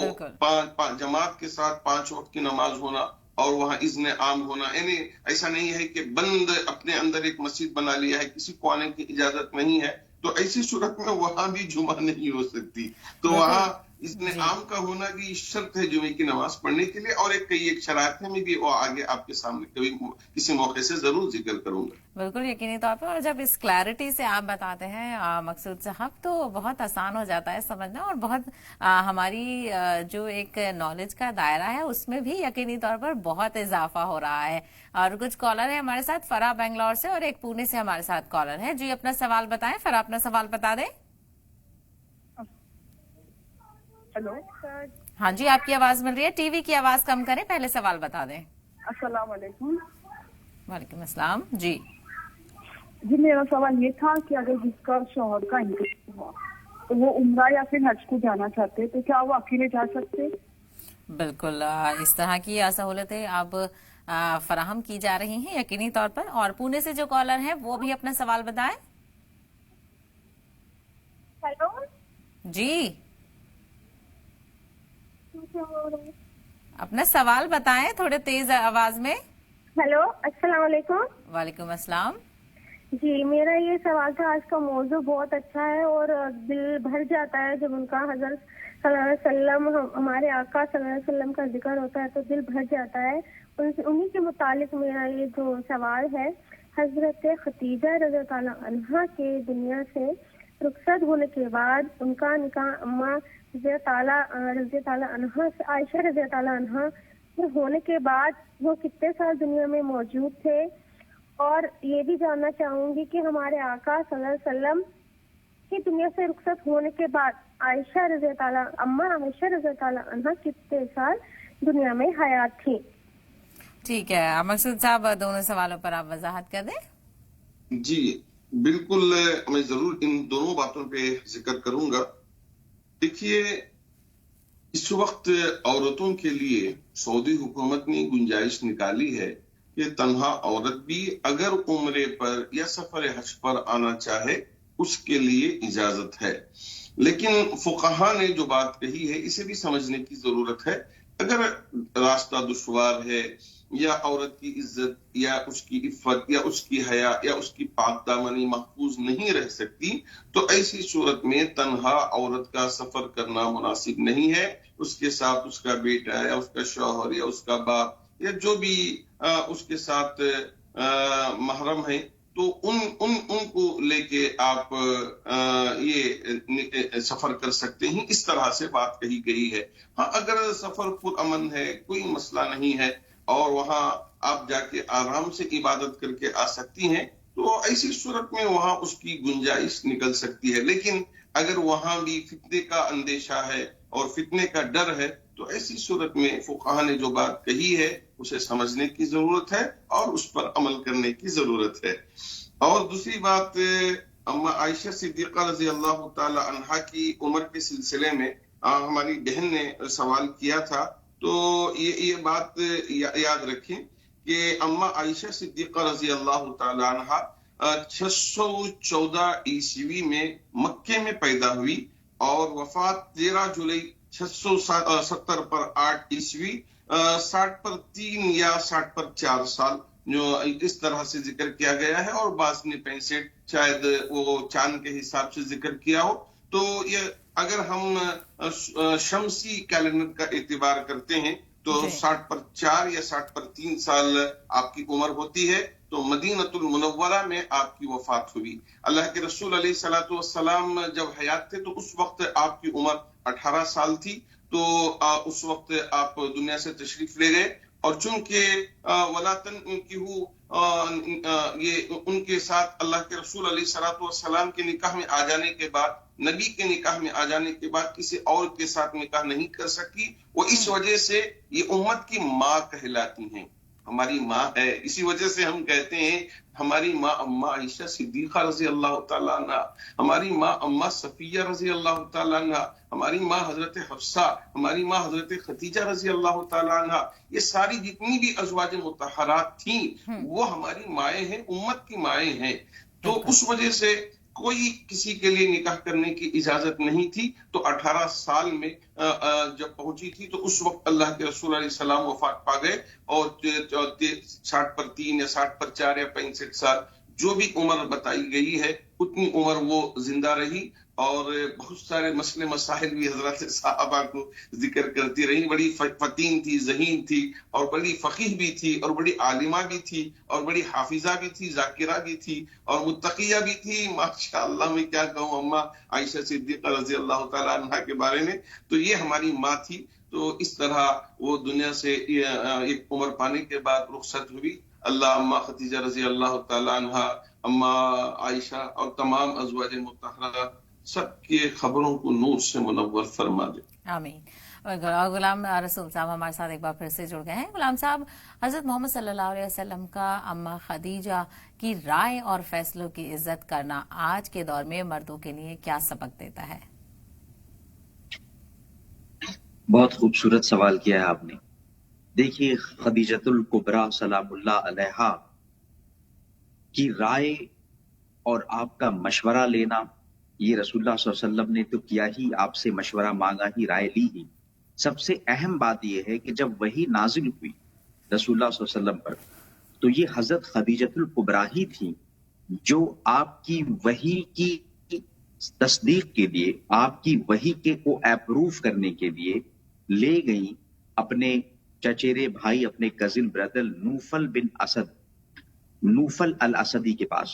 जमात के साथ 5 वक्त की नमाज होना और वहां इज़्न आम होना, यानी ऐसा नहीं है कि बंद अपने अंदर एक मस्जिद बना लिया है, किसी को आने की इजाजत नहीं है, तो ऐसी सूरत में वहां भी जुमा नहीं हो सकती। तो वहां इज़्न आम का होना की शर्त है जुमे की नमाज पढ़ने के लिए, और कई एक शराइत है, मैं भी वो आगे आपके सामने कभी किसी मौके से जरूर जिक्र करूंगा। बिल्कुल यकीनी तौर पर, और जब इस क्लैरिटी से आप बताते हैं मकसूद साहब, तो बहुत आसान हो जाता है समझना, और बहुत हमारी जो एक नॉलेज का दायरा है उसमें भी यकीनी तौर पर बहुत इजाफा हो रहा है। और कुछ कॉलर है हमारे साथ, फरा बेंगलोर से और एक पुणे से हमारे साथ कॉलर है जी। अपना सवाल बताएं फरा, अपना सवाल बता दें। हेलो, हाँ जी, आपकी आवाज मिल रही है, टीवी की आवाज कम करें, पहले सवाल बता दें। अस्सलाम वालेकुम। वालेकुम अस्सलाम जी। जी मेरा सवाल ये था कि अगर जिसका शौहर का इंतकाल हुआ तो वो उम्रा या फिर हज को जाना चाहते, तो क्या वो अकेले जा सकते? बिल्कुल, इस तरह की सहूलतें अब फराहम की जा रही हैं यकीनी तौर पर। और पुणे से जो कॉलर है वो भी अपना सवाल बताएं। हेलो जी, अपना सवाल बताएं थोड़े तेज आवाज में। हेलो, अस्सलाम वालेकुम। वालेकुम अस्सलाम जी, मेरा ये सवाल था, आज का मौजू बहुत अच्छा है और दिल भर जाता है जब उनका हज़रत सल्लल्लाहु अलैहि वसल्लम, हमारे आका सल्लल्लाहु अलैहि वसल्लम का जिक्र होता है तो दिल भर जाता है। उन्हीं के मुतालिक मेरा ये जो सवाल है, हजरत खदीजा रज़ियल्लाहु अन्हा के दुनिया से रुखसत होने के बाद उनका निकाह अम्मा रज़ियल्लाहु अन्हा से आयशा रज़ियल्लाहु अन्हा होने के बाद वो कितने साल दुनिया में मौजूद थे, और ये भी जानना चाहूंगी कि हमारे आका सल्लल्लाहु अलैहि वसल्लम की दुनिया से रुखसत होने के बाद अम्मा आयशा रज़ियल्लाहु अन्हा कितने साल दुनिया में हयात थी। ठीक है मकसूद साहब, दोनों सवालों पर आप वजाहत कर दें। जी बिल्कुल, मैं जरूर इन दोनों बातों पे जिक्र करूंगा। देखिए, इस वक्त औरतों के लिए सऊदी हुकूमत ने गुंजाइश निकाली है कि तन्हा औरत भी अगर उम्रे पर या सफर हज पर आना चाहे उसके लिए इजाजत है। लेकिन फुकहा ने जो बात कही है इसे भी समझने की जरूरत है। अगर रास्ता दुश्वार है, या औरत की इज्जत या उसकी इफ़्फ़त या उसकी हया या उसकी पाक दामनी महफूज नहीं रह सकती, तो ऐसी सूरत में तन्हा औरत का सफर करना मुनासिब नहीं है। उसके साथ उसका बेटा या उसका शौहर या उसका बाप या जो भी उसके साथ महरम है, तो उनको लेके आप ये सफर कर सकते हैं। इस तरह से बात कही गई है। हाँ, अगर सफर पुरअमन है, कोई मसला नहीं है, और वहां آپ جا کے آرام سے عبادت کر کے آ سکتی ہیں، تو ایسی صورت میں وہاں اس کی گنجائش نکل سکتی ہے. لیکن اگر وہاں بھی فتنے کا اندیشہ ہے اور فتنے کا ڈر ہے تو ایسی صورت میں فقہا نے جو بات کہی ہے اسے سمجھنے کی ضرورت ہے اور اس پر عمل کرنے کی ضرورت ہے. اور دوسری بات، اما عائشہ صدیقہ رضی اللہ تعالی عنہا کی عمر کے سلسلے میں ہماری بہن نے سوال کیا تھا، تو یہ بات یاد رکھیں کہ اما عائشہ صدیقہ رضی اللہ تعالی عنہا 614 عیسوی میں مکے میں پیدا ہوئی اور وفات 13 جولائی 670 پر 8 عیسوی، 60 پر 3 یا 60 پر 4 سال جو اس طرح سے ذکر کیا گیا ہے، اور بعض نے 65 شاید وہ چاند کے حساب سے ذکر کیا ہو. تو یہ اگر ہم شمسی کیلنڈر کا اعتبار کرتے ہیں تو 60 پر 4 یا 60 پر 3 سال آپ کی عمر ہوتی ہے. تو مدینہ المنورہ میں آپ کی وفات ہوئی. اللہ کے رسول علیہ الصلوۃ والسلام جب حیات تھے تو اس وقت آپ کی عمر 18 سال تھی. تو اس وقت آپ دنیا سے تشریف لے گئے، اور چونکہ ولا تنکحوا یہ ان کے ساتھ اللہ کے رسول علیہ الصلوۃ والسلام کے نکاح میں آ جانے کے بعد، نبی کے نکاح میں آ جانے کے بعد کسی اور کے ساتھ نکاح نہیں کر سکی. وہ اس وجہ سے یہ امت کی ماں کہلاتی ہیں، ہماری ماں ہے. اسی وجہ سے ہم کہتے ہیں ہماری ماں اما عائشہ صدیقہ رضی اللہ تعالیٰ عنہ، ہماری ماں اما صفیہ رضی اللہ تعالیٰ عنہ، ہماری ماں حضرت حفصہ، ہماری ماں حضرت خدیجہ رضی اللہ تعالیٰ عنہ، یہ ساری جتنی بھی ازواج مطہرات تھیں وہ ہماری مائیں ہیں، امت کی مائیں ہیں. تو اس وجہ سے کوئی کسی کے لیے نکاح کرنے کی اجازت نہیں تھی. تو 18 سال میں جب پہنچی تھی تو اس وقت اللہ کے رسول علیہ السلام وفات پا گئے، اور 60 پر 3 یا 60 پر 4 یا 65 سال جو بھی عمر بتائی گئی ہے اتنی عمر وہ زندہ رہی. اور بہت سارے مسئلے مسائل بھی حضرات صحابہ کو ذکر کرتی رہی. بڑی فتین تھی، ذہین تھی، اور بڑی فقیہ بھی تھی، اور بڑی عالمہ بھی تھی، اور بڑی حافظہ بھی تھی، ذاکرہ بھی تھی، اور متقیہ بھی تھی. ماشاءاللہ میں کیا کہوں اما عائشہ صدیقہ رضی اللہ تعالیٰ عنہ کے بارے میں. تو یہ ہماری ماں تھی. تو اس طرح وہ دنیا سے ایک عمر پانے کے بعد رخصت ہوئی. اللہ اما خدیجہ رضی اللہ تعالیٰ عنہ، اما عائشہ اور تمام ازواج مطہرات سب کے خبروں کو نور سے منور فرما دے. آمین. غلام رسول صاحب ہمارے ساتھ ایک بار پھر سے جڑ گئے ہیں. غلام صاحب، حضرت محمد صلی اللہ علیہ وسلم کا اما خدیجہ کی رائے اور فیصلوں کی عزت کرنا آج کے دور میں مردوں کے لیے کیا سبق دیتا ہے؟ بہت خوبصورت سوال کیا ہے آپ نے. دیکھیے، خدیجۃ الکبریٰ سلام اللہ علیہا کی رائے اور آپ کا مشورہ لینا، یہ رسول اللہ صلی اللہ علیہ وسلم نے تو کیا ہی، آپ سے مشورہ مانگا ہی، رائے لی ہی. سب سے اہم بات یہ ہے کہ جب وحی نازل ہوئی رسول اللہ صلی اللہ علیہ وسلم پر، تو یہ حضرت خدیجۃ الکبریٰ ہی تھی جو آپ کی وحی کی تصدیق کے لیے، آپ کی وحی کے کو اپروو کرنے کے لیے لے گئیں اپنے چچیرے بھائی، اپنے کزن بردر نوفل بن اسد، نوفل الاسدی کے پاس.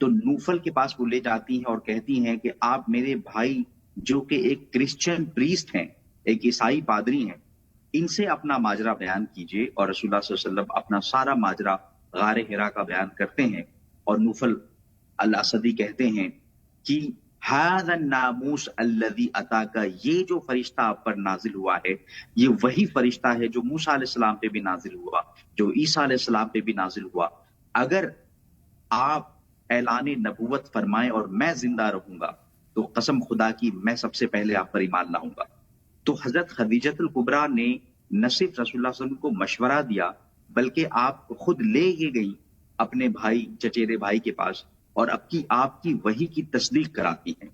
تو نوفل کے پاس وہ لے جاتی ہیں اور کہتی ہیں کہ آپ میرے بھائی جو کہ ایک کرسچن پریسٹ ہیں، ایک عیسائی پادری ہیں، ان سے اپنا ماجرا بیان کیجئے. اور رسول اللہ صلی اللہ علیہ وسلم اپنا سارا ماجرا غار حرا کا بیان کرتے ہیں. اور نوفل الاسدی کہتے ہیں کہ هذا الناموس الذي اتاك، یہ جو فرشتہ آپ پر نازل ہوا ہے یہ وہی فرشتہ ہے جو موسیٰ علیہ السلام پہ بھی نازل ہوا، جو عیسیٰ علیہ السلام پہ بھی نازل ہوا. اگر آپ اعلان نبوت فرمائیں اور میں زندہ رہوں گا تو قسم خدا کی میں سب سے پہلے آپ پر ایمان لاؤں گا. تو حضرت خدیجۃ الکبریٰ نے نہ صرف رسول اللہ صلی اللہ علیہ وسلم کو مشورہ دیا بلکہ آپ خود لے کے گئی اپنے بھائی، چچیرے بھائی کے پاس، اور آپ کی وحی کی تصدیق کراتی ہیں.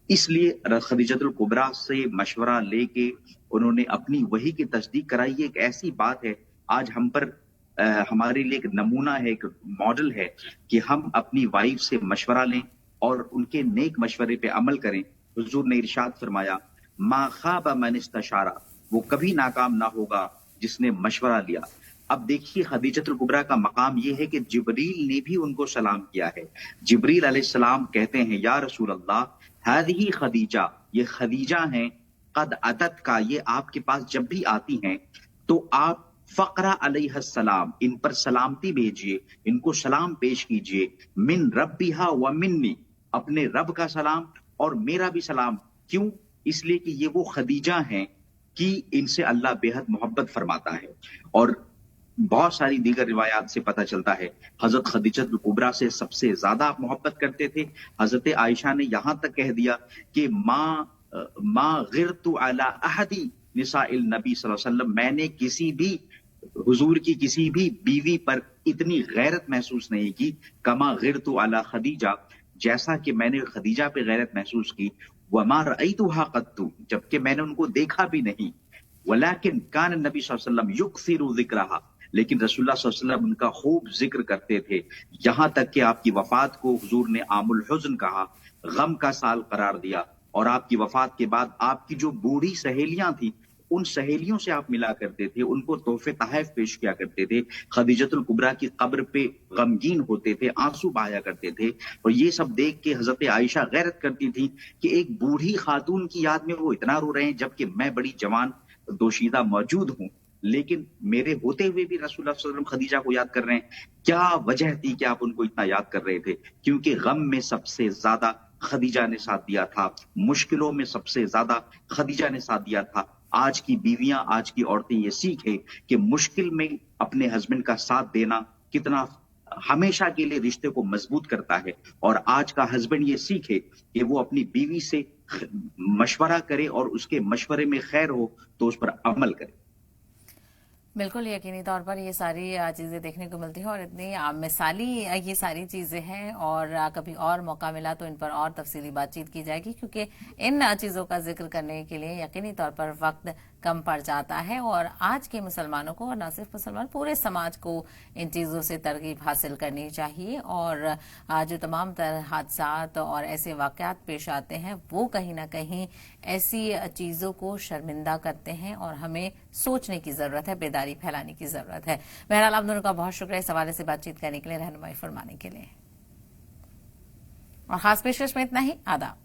اس لیے خدیجۃ الکبریٰ سے مشورہ لے کے انہوں نے اپنی وحی کی تصدیق کرائی. ایک ایسی بات ہے آج ہم پر ہمارے لیے ایک نمونہ ہے، ایک ماڈل ہے کہ ہم اپنی وائف سے مشورہ لیں اور ان کے نیک مشورے پہ عمل کریں. حضور نے ارشاد فرمایا، ما خاب من استشارہ، وہ کبھی ناکام نہ ہوگا جس نے مشورہ لیا. اب دیکھیے خدیجۃ الکبریٰ کا مقام یہ ہے کہ جبریل نے بھی ان کو سلام کیا ہے. جبریل علیہ السلام کہتے ہیں، یا رسول اللہ، ہذہ خدیجہ، یہ خدیجہ ہیں، قد اتت کا، یہ آپ کے پاس جب بھی آتی ہیں تو آپ फकरा अलैहिस्सलाम, इन पर सलामती भेजिए, इनको सलाम पेश कीजिए, मिन रब्बिहा व मिन्नी, अपने रब का सलाम और मेरा भी सलाम। क्यों? इसलिए कि ये वो खदीजा हैं कि इनसे अल्लाह बेहद मोहब्बत फरमाता है। और बहुत सारी दीगर रिवायात से पता चलता है हजरत खदीजतुल कुबरा से सबसे ज्यादा आप मोहब्बत करते थे। हजरत आयशा ने यहां तक कह दिया कि माँ गिरतु अला अहदी निसाइल नबी सल्लल्लाहु अलैहि वसल्लम, मैंने किसी भी हुजूर की किसी भी बीवी पर इतनी गैरत महसूस नहीं की, कमा गिरतु अला खदीजा, जैसा कि मैंने खदीजा पे गैरत महसूस की। वमा रअयतुहा क़त्तु, जबकि मैंने उनको देखा भी नहीं। वलाकिन कान नबी सल्लल्लाहु अलैहि वसल्लम युक्सिरु ज़िक्रहा, लेकिन रसूलुल्लाह सल्लल्लाहु अलैहि वसल्लम उनका खूब जिक्र करते थे, यहां तक कि आपकी वफात को हुजूर ने आमुल हुज़्न कहा, गम का साल करार दिया। और आपकी वफात के बाद आपकी जो बूढ़ी सहेलियां थी, उन सहेलियों से आप मिला करते थे, उनको तोहफे तहफ पेश किया करते थे, खदीजतुल कुबरा की कब्र पे गमगीन होते थे, आंसू बहाया करते थे। और ये सब देख के हजरत आयशा गैरत करती थी कि एक बूढ़ी खातून की याद में वो इतना रो रहे हैं, जबकि मैं बड़ी जवान दोशीदा मौजूद हूं, लेकिन मेरे होते हुए भी रसूलुल्लाह सल्लल्लाहु अलैहि वसल्लम खदीजा को याद कर रहे हैं। क्या वजह थी कि आप उनको इतना याद कर रहे थे? क्योंकि गम में सबसे ज्यादा खदीजा ने साथ दिया था, मुश्किलों में सबसे ज्यादा खदीजा ने साथ दिया था। आज की बीवियां, आज की औरतें ये सीखें कि मुश्किल में अपने हस्बैंड का साथ देना कितना हमेशा के लिए रिश्ते को मजबूत करता है। और आज का हस्बैंड ये सीखे कि वो अपनी बीवी से मशवरा करे और उसके मशवरे में खैर हो तो उस पर अमल करे। बिल्कुल यकीनी तौर पर ये सारी चीज़ें देखने को मिलती हैं और इतनी मिसाली ये सारी चीज़ें हैं, और कभी और मौका मिला तो इन पर और तफसीली बातचीत की जाएगी, क्योंकि इन चीज़ों का जिक्र करने के लिए यकीनी तौर पर वक्त कम पड़ जाता है। और आज के मुसलमानों को, और न सिर्फ मुसलमान, पूरे समाज को इन चीज़ों से तरगीब हासिल करनी चाहिए। और जो तमाम तरह हादसात और ऐसे वाक़यात पेश आते हैं, वो कहीं ना कहीं ऐसी चीज़ों को शर्मिंदा करते हैं और हमें सोचने की ज़रूरत है, बेदारी फैलाने की ज़रूरत है। बहरहाल आप दोनों का बहुत शुक्रिया इस हवाले से बातचीत करने के लिए, रहनुमाई फरमाने के लिए। और खास पेशकश में इतना ही। आदाब।